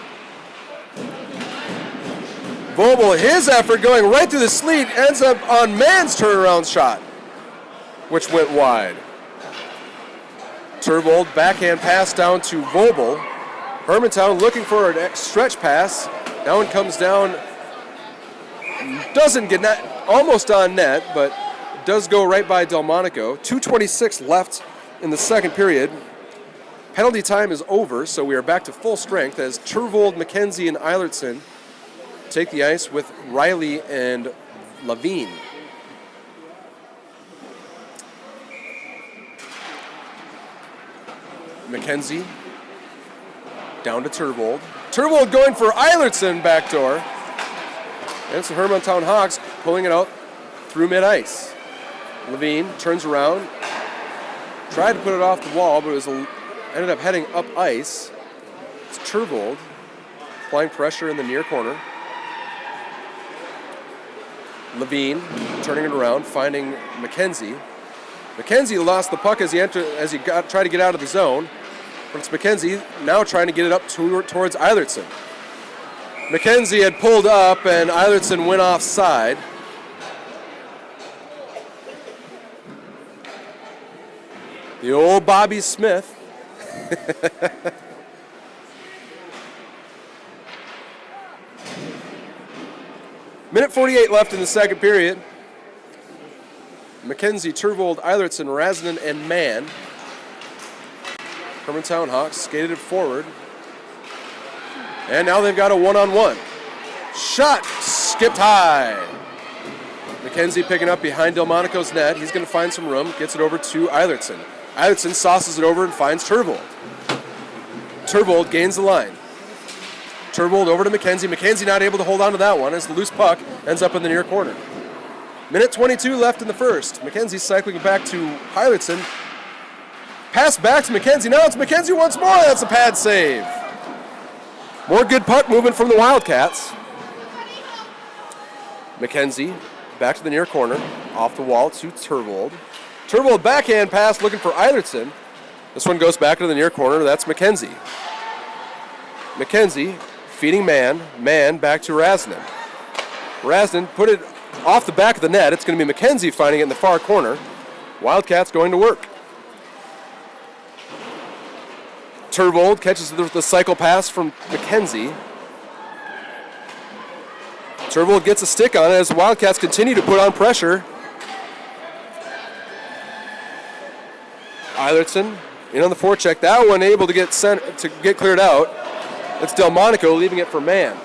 Vobel, his effort going right through the sleet, ends up on Mann's turnaround shot, which went wide. Turvold, backhand pass down to Vobel. Hermantown looking for a stretch pass. That one comes down, doesn't get net, almost on net, but does go right by Delmonico. 2:26 left in the second period. Penalty time is over, so we are back to full strength as Turvold, McKenzie, and Eilertson take the ice with Riley and Levine. McKenzie down to Turvold. Turvold going for Eilertson backdoor. And it's the Hermantown Hawks pulling it out through mid-ice. Levine turns around, tried to put it off the wall, but it was ended up heading up ice. It's Turvold applying pressure in the near corner. Levine turning it around, finding McKenzie. McKenzie lost the puck as he tried to get out of the zone. But it's McKenzie now trying to get it up towards Eilertson. McKenzie had pulled up and Eilertson went offside. The old Bobby Smith. Minute 48 left in the second period. McKenzie, Turvold, Eilertson, Razanen, and Mann. Hermantown Hawks skated it forward. And now they've got a one-on-one. Shot skipped high. McKenzie picking up behind Delmonico's net. He's going to find some room. Gets it over to Eilertson. Eilertson sauces it over and finds Turvold. Turvold gains the line. Turvold over to McKenzie. McKenzie not able to hold on to that one as the loose puck ends up in the near corner. Minute 22 left in the first. McKenzie cycling it back to Eilertson. Pass back to McKenzie. Now it's McKenzie once more. That's a pad save. More good puck movement from the Wildcats. McKenzie back to the near corner. Off the wall to Turvold. Turvold backhand pass looking for Eilertson. This one goes back to the near corner. That's McKenzie. McKenzie feeding Mann. Mann back to Razanen. Razanen put it off the back of the net. It's going to be McKenzie finding it in the far corner. Wildcats going to work. Turvold catches the cycle pass from McKenzie. Turvold gets a stick on it as the Wildcats continue to put on pressure. Eilertson in on the forecheck. That one able to get cleared out. It's Delmonico leaving it for Mann.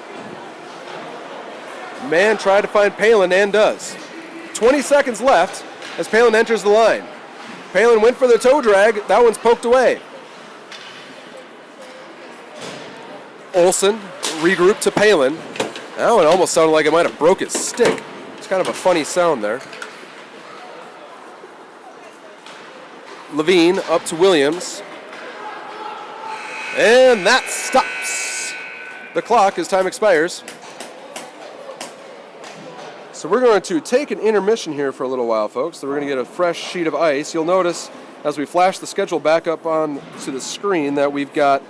Mann tried to find Palin and does. 20 seconds left as Palin enters the line. Palin went for the toe drag. That one's poked away. Olsen regrouped to Palin. That one almost sounded like it might have broke his stick. It's kind of a funny sound there. Levine up to Williams. And that stops the clock as time expires. So we're going to take an intermission here for a little while, folks. So we're going to get a fresh sheet of ice. You'll notice as we flash the schedule back up on to the screen that we've got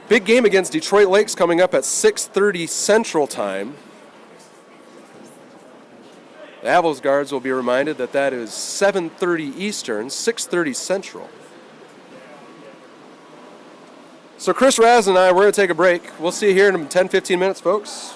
big game against Detroit Lakes coming up at 6:30 Central Time. The Avils guards will be reminded that that is 7:30 Eastern, 6:30 Central. So Chris Raz and I, we're going to take a break. We'll see you here in 10-15 minutes, folks.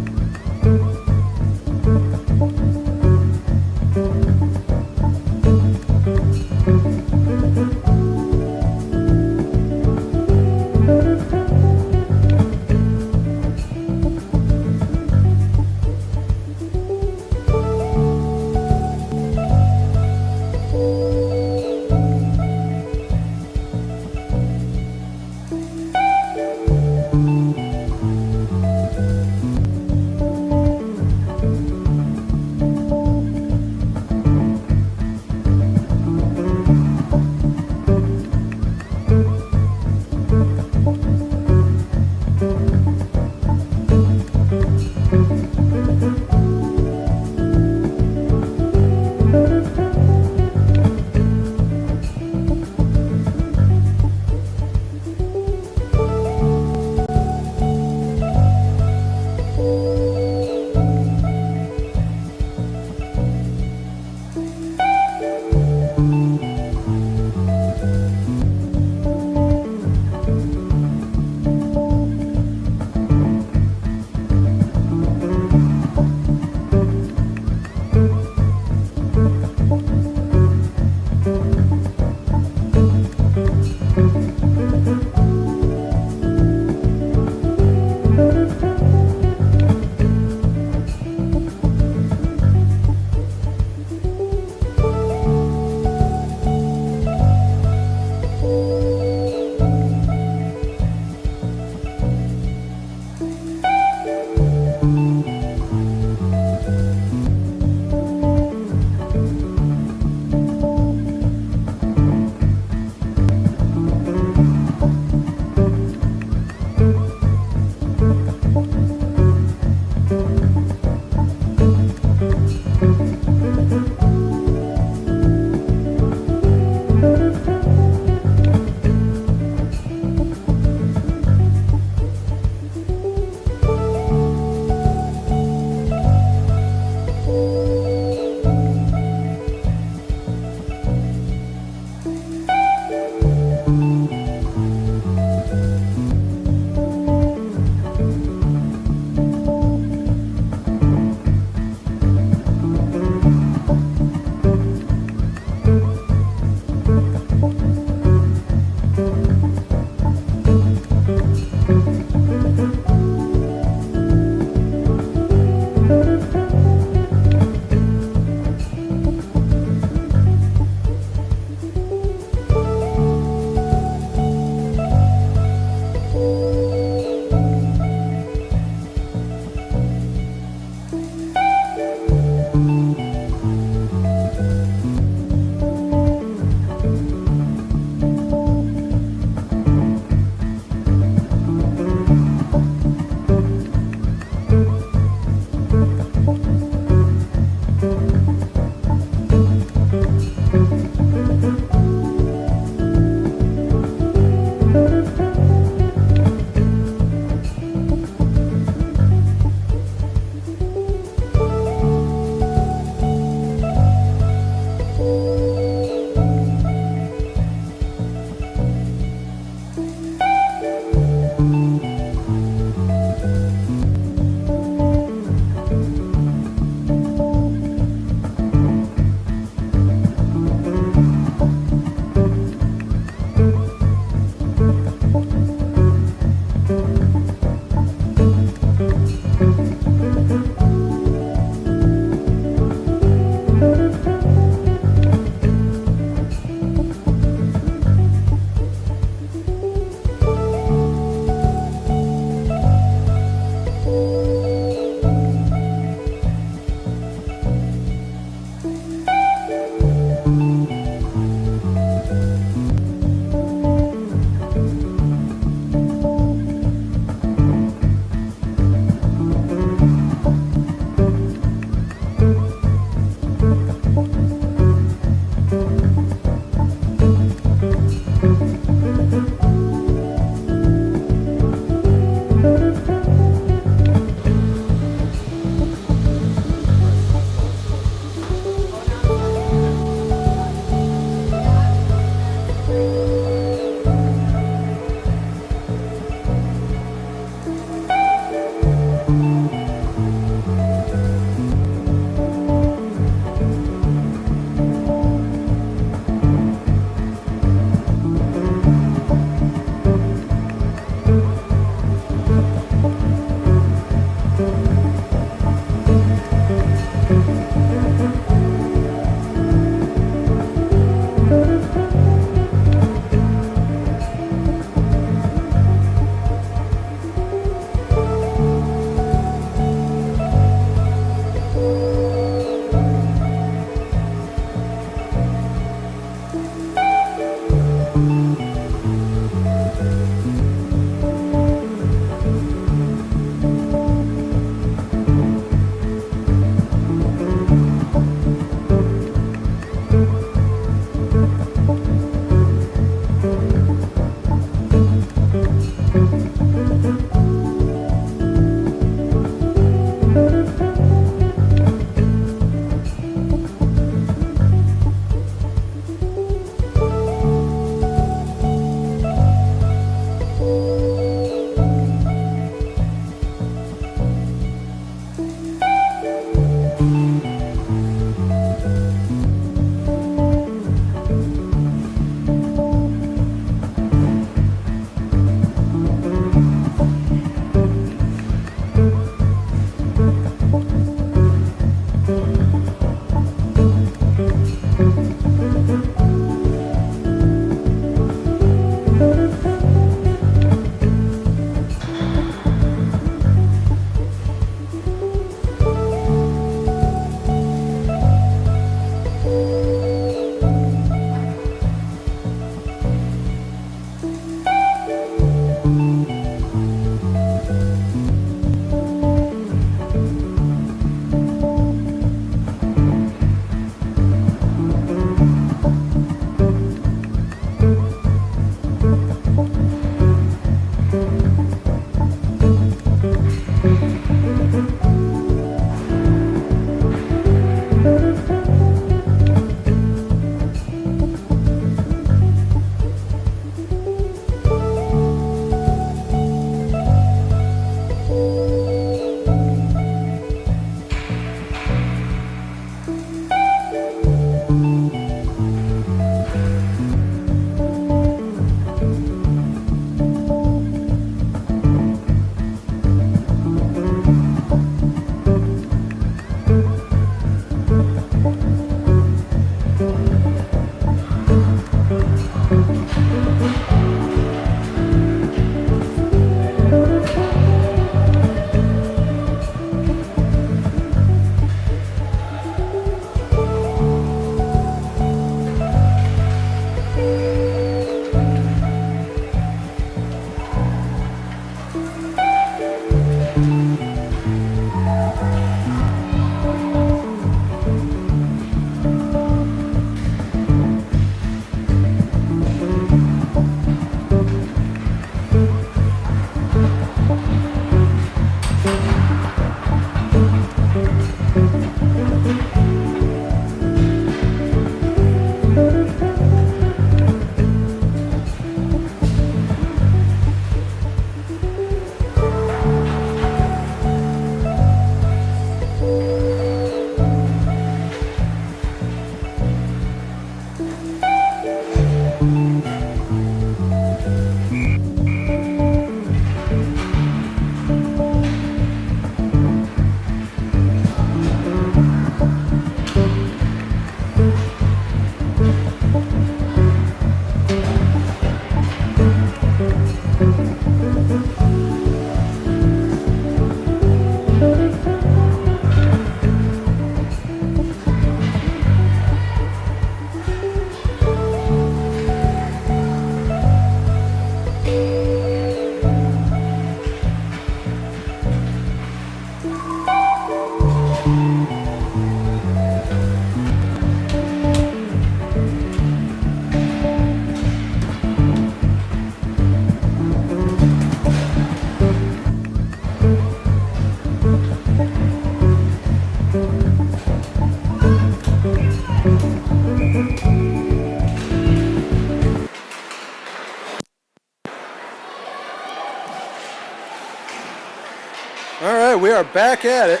we are back at it.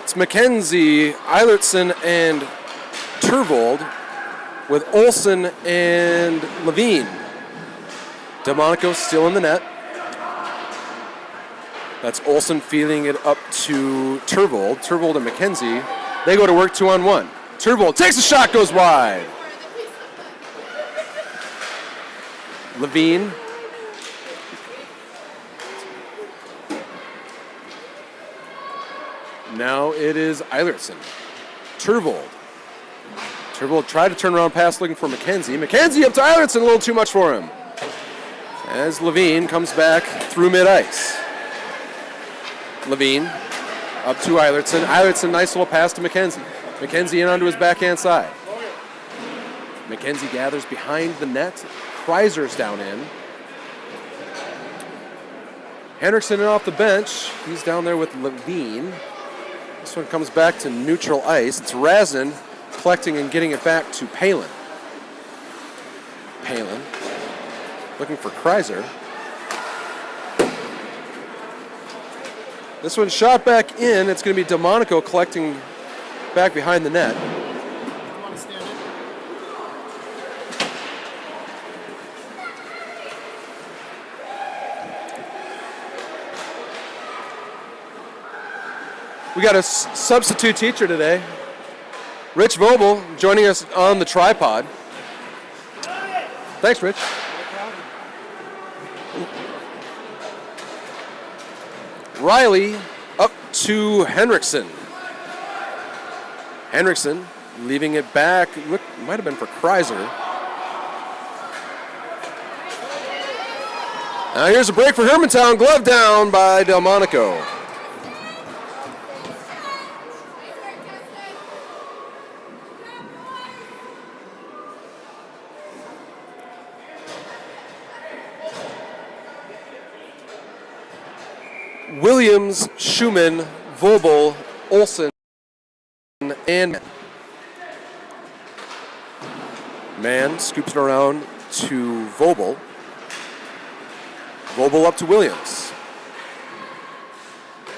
It's Mackenzie, Eilertson, and Turvold with Olsen and Levine. Delmonico still in the net. That's Olsen feeding it up to Turvold. Turvold and Mackenzie, they go to work 2-on-1. Turvold takes a shot, goes wide. Levine. Now it is Eilertson. Turvold. Turvold tried to turn around pass looking for Mackenzie. Mackenzie up to Eilertson, a little too much for him. As Levine comes back through mid-ice. Levine up to Eilertson. Eilertson, nice little pass to Mackenzie. Mackenzie in onto his backhand side. Mackenzie gathers behind the net. Kreiser's down in. Henriksen in off the bench. He's down there with Levine. This one comes back to neutral ice. It's Razin collecting and getting it back to Palin. Palin looking for Kreiser. This one shot back in. It's going to be Delmonico collecting back behind the net. We got a substitute teacher today. Rich Vobel joining us on the tripod. Thanks, Rich. Riley up to Henriksen. Henriksen leaving it back. Look, might have been for Kreiser. Now here's a break for Hermantown. Glove down by Delmonico. Williams, Schumann, Vobel, Olsen, and Mann scoops it around to Vobel. Vobel up to Williams.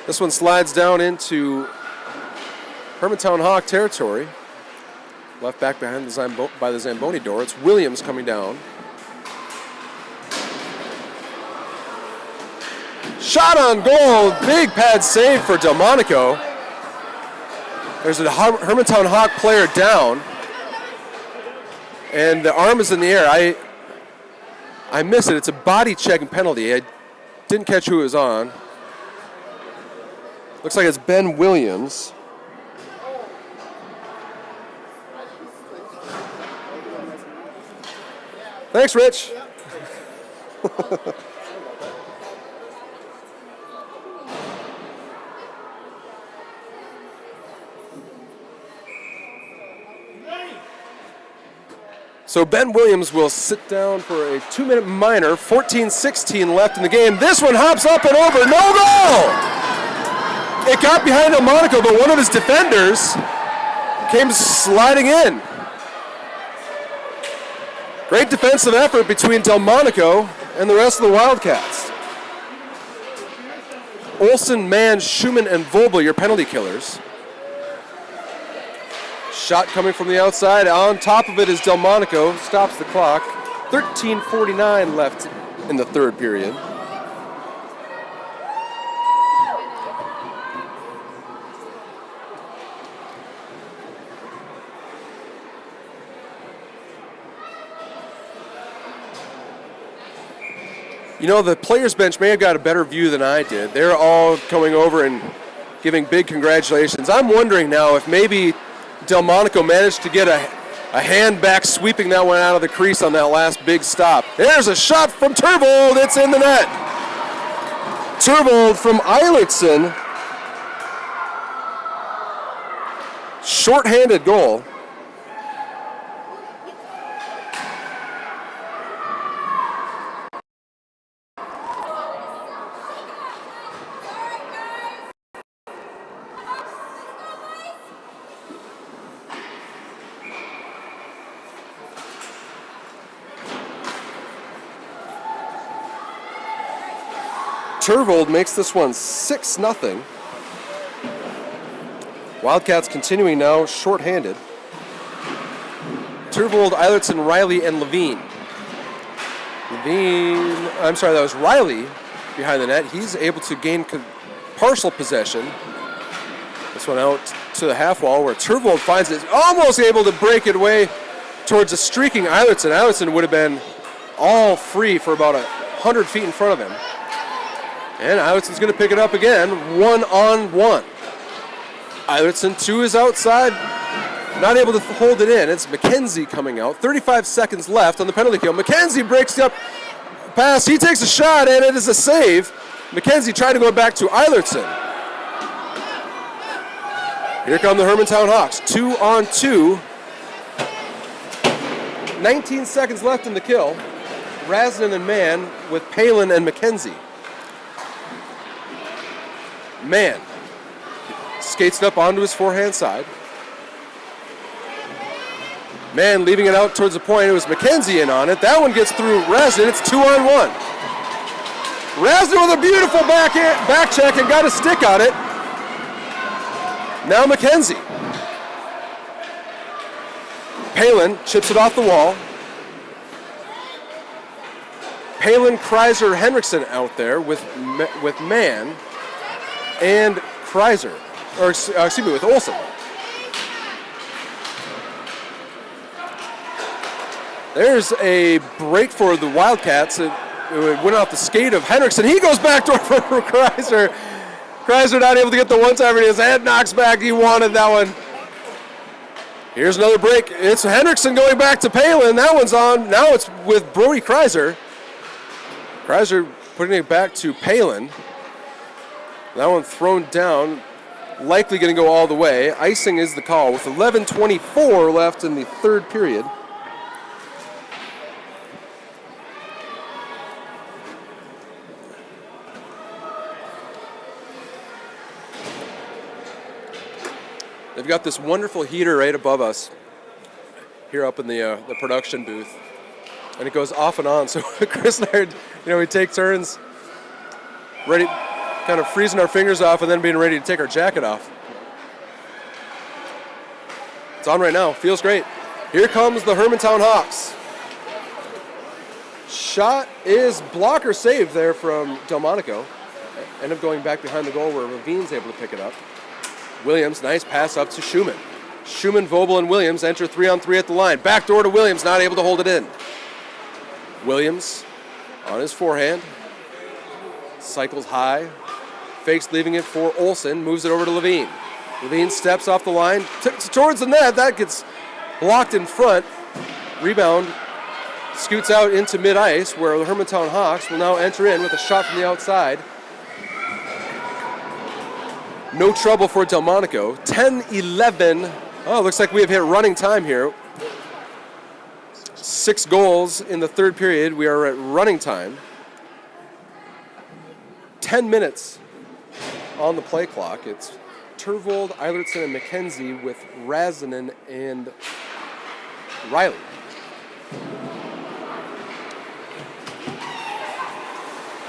This one slides down into Hermantown Hawk territory. Left back behind by the Zamboni door. It's Williams coming down. Shot on goal, big pad save for Delmonico. There's a Hermantown Hawk player down, and the arm is in the air. I miss it. It's a body check and penalty. I didn't catch who it was on. Looks like it's Ben Williams. Thanks, Rich. So Ben Williams will sit down for a 2-minute minor. 14-16 left in the game. This one hops up and over. No goal! It got behind Delmonico, but one of his defenders came sliding in. Great defensive effort between Delmonico and the rest of the Wildcats. Olsen, Mann, Schumann, and Vobel, your penalty killers. Shot coming from the outside. On top of it is Delmonico. Stops the clock. 13:49 left in the third period. You know, the players' bench may have got a better view than I did. They're all coming over and giving big congratulations. I'm wondering now if maybe Delmonico managed to get a hand back, sweeping that one out of the crease on that last big stop. There's a shot from Turvold. It's in the net. Turvold from Eilertson. Short-handed goal. Turvold makes this one 6-0. Wildcats continuing now shorthanded. Turvold, Eilertson, Riley, and Levine. That was Riley behind the net. He's able to gain partial possession. This one out to the half wall where Turvold finds it, almost able to break it away towards a streaking Eilertson. Eilertson would have been all free for about 100 feet in front of him. And Eilertson's going to pick it up again, 1-on-1. Eilertson to his outside, not able to hold it in. It's McKenzie coming out. 35 seconds left on the penalty kill. McKenzie breaks up pass. He takes a shot, and it is a save. McKenzie trying to go back to Eilertson. Here come the Hermantown Hawks, 2-on-2. 19 seconds left in the kill. Rasnan and Mann with Palin and McKenzie. Mann skates it up onto his forehand side. Mann leaving it out towards the point. It was McKenzie in on it. That one gets through Rasnan. It's 2-on-1. Rasnan with a beautiful back check and got a stick on it. Now McKenzie. Palin chips it off the wall. Palin, Kreiser, Henriksen out there with Mann and Kreiser, or excuse me, with Olsen. There's a break for the Wildcats. It went off the skate of Henriksen. He goes back door for Kreiser. Kreiser not able to get the one-timer. His head knocks back. He wanted that one. Here's another break. It's Henriksen going back to Palin. That one's on. Now it's with Brody Kreiser. Kreiser putting it back to Palin. That one thrown down. Likely going to go all the way. Icing is the call with 11:24 left in the third period. They've got this wonderful heater right above us here up in the production booth, and it goes off and on. So Chris and I, we take turns, ready, kind of freezing our fingers off, and then being ready to take our jacket off. It's on right now. Feels great. Here comes the Hermantown Hawks. Shot is blocker saved there from Delmonico. End up going back behind the goal where Levine's able to pick it up. Williams, nice pass up to Schumann. Schumann, Vobel, and Williams enter 3-on-3 at the line. Back door to Williams, not able to hold it in. Williams on his forehand. Cycles high. Fakes leaving it for Olsen. Moves it over to Levine. Levine steps off the line. Towards the net. That gets blocked in front. Rebound. Scoots out into mid-ice where the Hermantown Hawks will now enter in with a shot from the outside. No trouble for Delmonico. 10-11. Oh, looks like we have hit running time here. 6 goals in the third period. We are at running time. 10 minutes on the play clock. It's Turvold, Eilertson, and McKenzie with Razanen and Riley.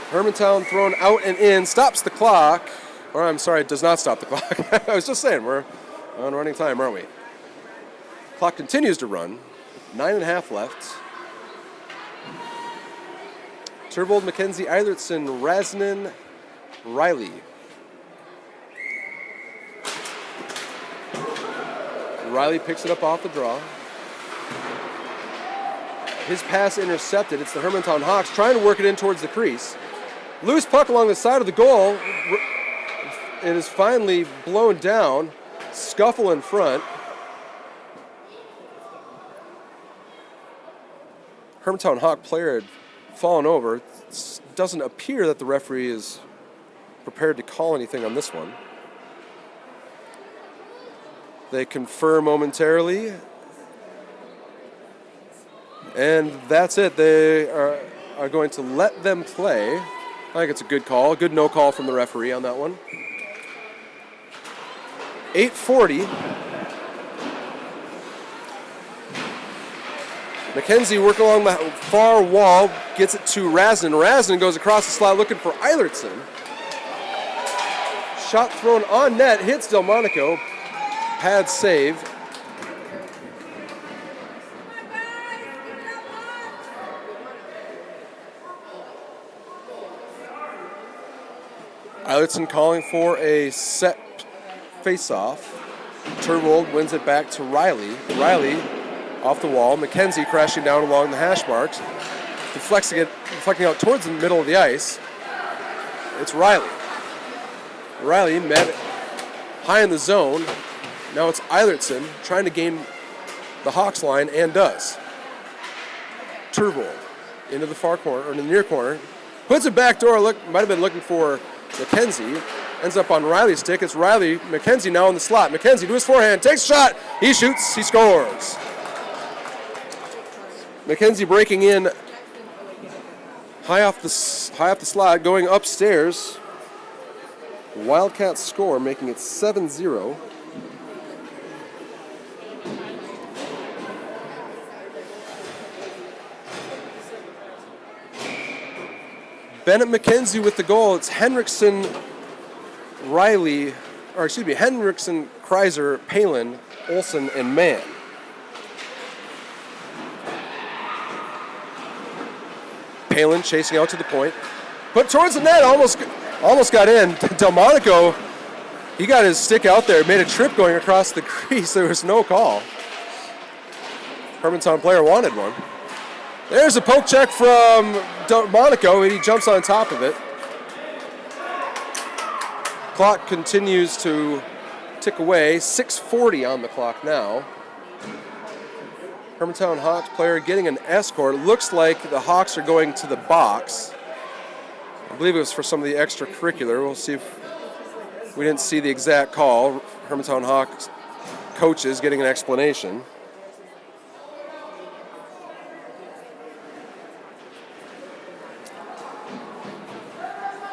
Hermantown thrown out and in. Stops the clock. Or I'm sorry, it does not stop the clock. I was just saying, we're on running time, aren't we? Clock continues to run. 9.5 left. Turvold, McKenzie, Eilertson, Rasnan, Riley. Riley picks it up off the draw. His pass intercepted. It's the Hermantown Hawks trying to work it in towards the crease. Loose puck along the side of the goal. It is finally blown down. Scuffle in front. Hermantown Hawk player had fallen over. It doesn't appear that the referee is prepared to call anything on this one. They confer momentarily. And that's it. They are going to let them play. I think it's a good call. A good no call from the referee on that one. 8:40. McKenzie working along the far wall, gets it to Rasnan. Rasnan goes across the slot looking for Eilertson. Shot thrown on net, hits Delmonico. Pad save. Eilertson calling for a set face-off. Turvold wins it back to Riley. Riley off the wall. McKenzie crashing down along the hash marks. Deflecting out towards the middle of the ice. It's Riley. Riley met high in the zone. Now it's Eilertson trying to gain the Hawks line and does. Turvold into the far corner, or in the near corner. Puts it back door. Might have been looking for McKenzie. Ends up on Riley's stick. It's Riley. McKenzie now in the slot. McKenzie to his forehand. Takes a shot. He shoots. He scores. McKenzie breaking in high off the slot, going upstairs. Wildcats score, making it 7-0. Bennett McKenzie with the goal. It's Henriksen, Riley, or excuse me, Henriksen, Kreiser, Palin, Olsen, and Mann. Palin chasing out to the point. Put towards the net, almost got in. Delmonico, he got his stick out there, made a trip going across the crease. There was no call. Hermantown player wanted one. There's a poke check from Delmonico, and he jumps on top of it. Clock continues to tick away. 6:40 on the clock now. Hermantown Hawks player getting an escort. Looks like the Hawks are going to the box. I believe it was for some of the extracurricular. We'll see if we didn't see the exact call. Hermantown Hawks coaches getting an explanation.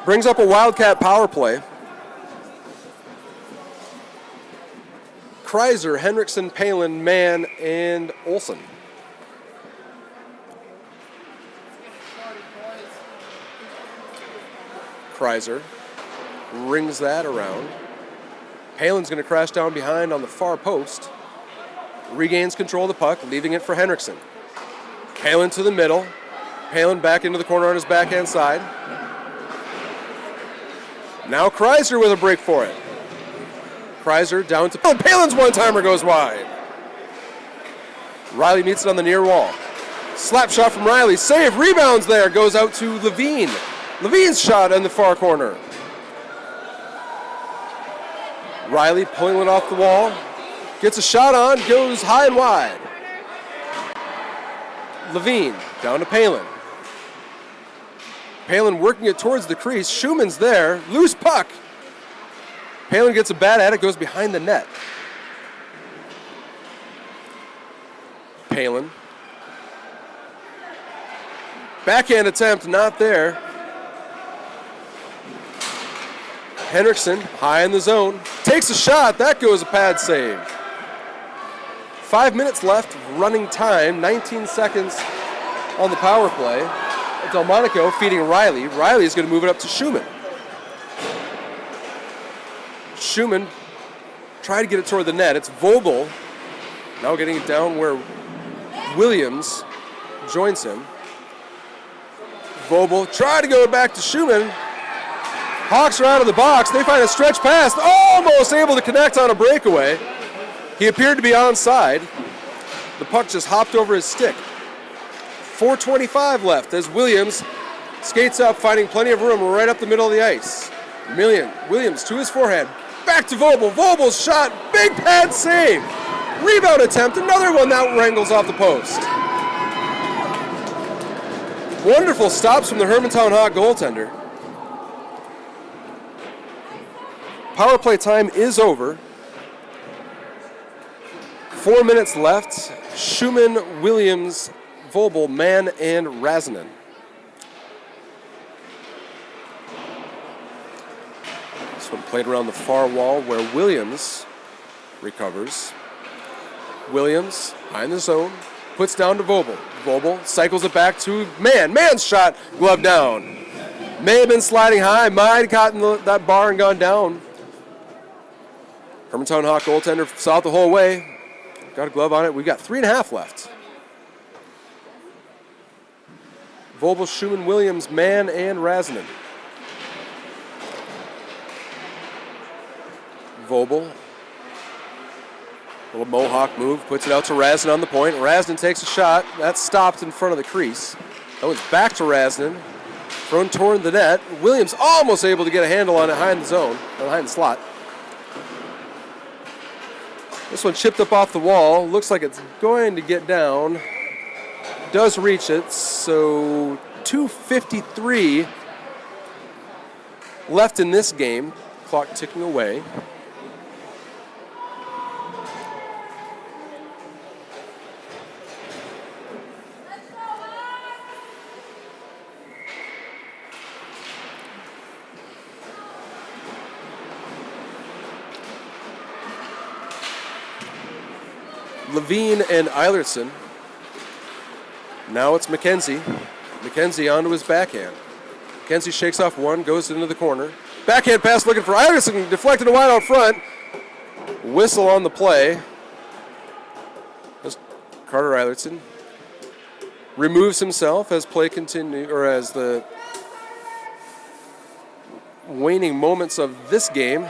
Brings up a Wildcat power play. Kreiser, Henriksen, Palin, Mann, and Olsen. Kreiser rings that around. Palin's going to crash down behind on the far post. Regains control of the puck, leaving it for Henriksen. Palin to the middle. Palin back into the corner on his backhand side. Now Kreiser with a break for it. Kreiser down to Palin's one-timer goes wide. Riley meets it on the near wall. Slap shot from Riley. Save. Rebounds there. Goes out to Levine. Levine's shot in the far corner. Riley pulling it off the wall. Gets a shot on. Goes high and wide. Levine down to Palin. Palin working it towards the crease. Schumann's there. Loose puck. Palin gets a bat at it, goes behind the net. Palin. Backhand attempt, not there. Henriksen, high in the zone. Takes a shot, that goes a pad save. 5 minutes left, running time, 19 seconds on the power play. Delmonico feeding Riley. Riley's going to move it up to Schumann. Schumann tried to get it toward the net. It's Vogel now getting it down where Williams joins him. Vogel tried to go back to Schumann. Hawks are out of the box. They find a stretch pass. Almost able to connect on a breakaway. He appeared to be onside. The puck just hopped over his stick. 4:25 left as Williams skates up, finding plenty of room right up the middle of the ice. Williams to his forehand. Back to Vogel. Vogel's shot. Big pad save. Rebound attempt. Another one that wrangles off the post. Wonderful stops from the Hermantown Hawk goaltender. Power play time is over. 4 minutes left. Schumann, Williams, Vogel, Mann, and Razanen. This one played around the far wall where Williams recovers. Williams high in the zone. Puts down to Vobel. Vobel cycles it back to Mann. Mann's shot, glove down. May have been sliding high, might have gotten that bar and gone down. Hermantown Hawk goaltender saw it the whole way. Got a glove on it. We've got 3.5 left. Vobel, Schumann, Williams, Mann, and Razanen. Vobel. Little Mohawk move, puts it out to Razanen on the point. Razanen takes a shot. That's stopped in front of the crease. That was back to Razanen. Thrown toward the net. Williams almost able to get a handle on it high in the zone, or behind the slot. This one chipped up off the wall. Looks like it's going to get down. Does reach it, so 2:53 left in this game. Clock ticking away. Levine and Eilertson. Now it's McKenzie. McKenzie onto his backhand. McKenzie shakes off one, goes into the corner. Backhand pass looking for Eilertson, deflected a wide out front. Whistle on the play. As Carter Eilertson removes himself as play continue, or as the waning moments of this game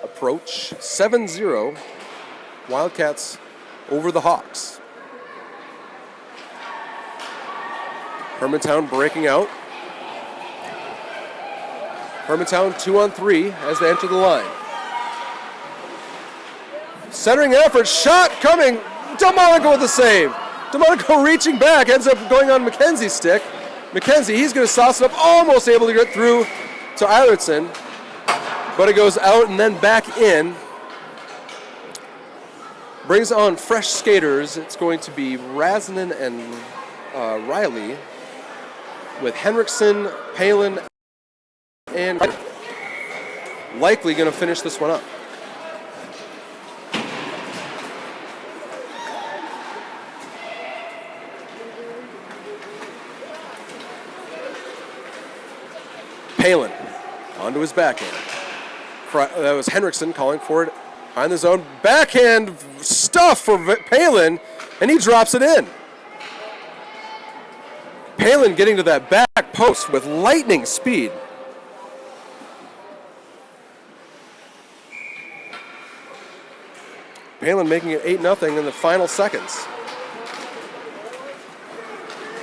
approach. 7-0. Wildcats over the Hawks. Hermantown breaking out. Hermantown 2-on-3 as they enter the line. Centering effort, shot coming. Delmonico with the save. Delmonico reaching back, ends up going on McKenzie's stick. McKenzie, he's going to sauce it up, almost able to get through to Eilertson, but it goes out and then back in. Brings on fresh skaters. It's going to be Razanen and Riley with Henriksen, Palin, and likely going to finish this one up. Palin onto his backhand. That was Henriksen calling for it. Behind the zone, backhand stuff for Palin, and he drops it in. Palin getting to that back post with lightning speed. Palin making it 8-0 in the final seconds.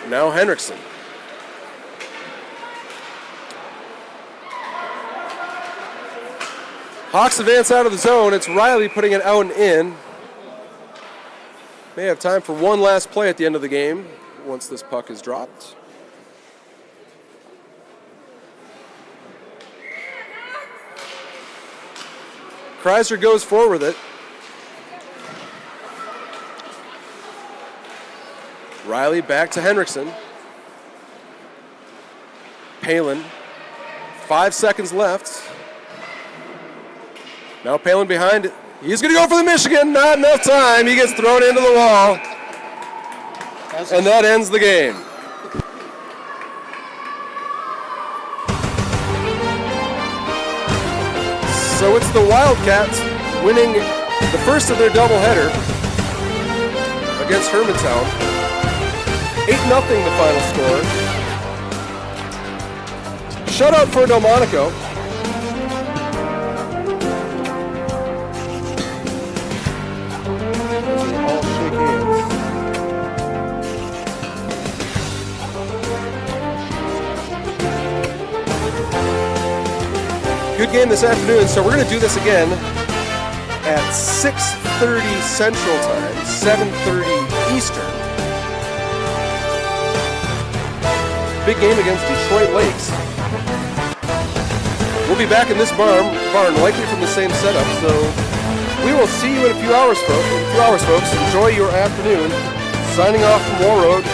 Now Henriksen. Hawks advance out of the zone. It's Riley putting it out and in. May have time for one last play at the end of the game once this puck is dropped. Kreiser goes forward with it. Riley back to Henriksen. Palin. 5 seconds left. Now Palin behind it. He's going to go for the Michigan. Not enough time. He gets thrown into the wall. And that ends the game. So it's the Wildcats winning the first of their doubleheader against Hermantown. 8-0 the final score. Shutout for Delmonico. All shake hands. Good game this afternoon, so we're going to do this again at 6:30 Central Time, 7:30 Eastern. Big game against Detroit Lakes. We'll be back in this barn, likely from the same setup, so we will see you in a few hours, folks. Enjoy your afternoon. Signing off from Warroad.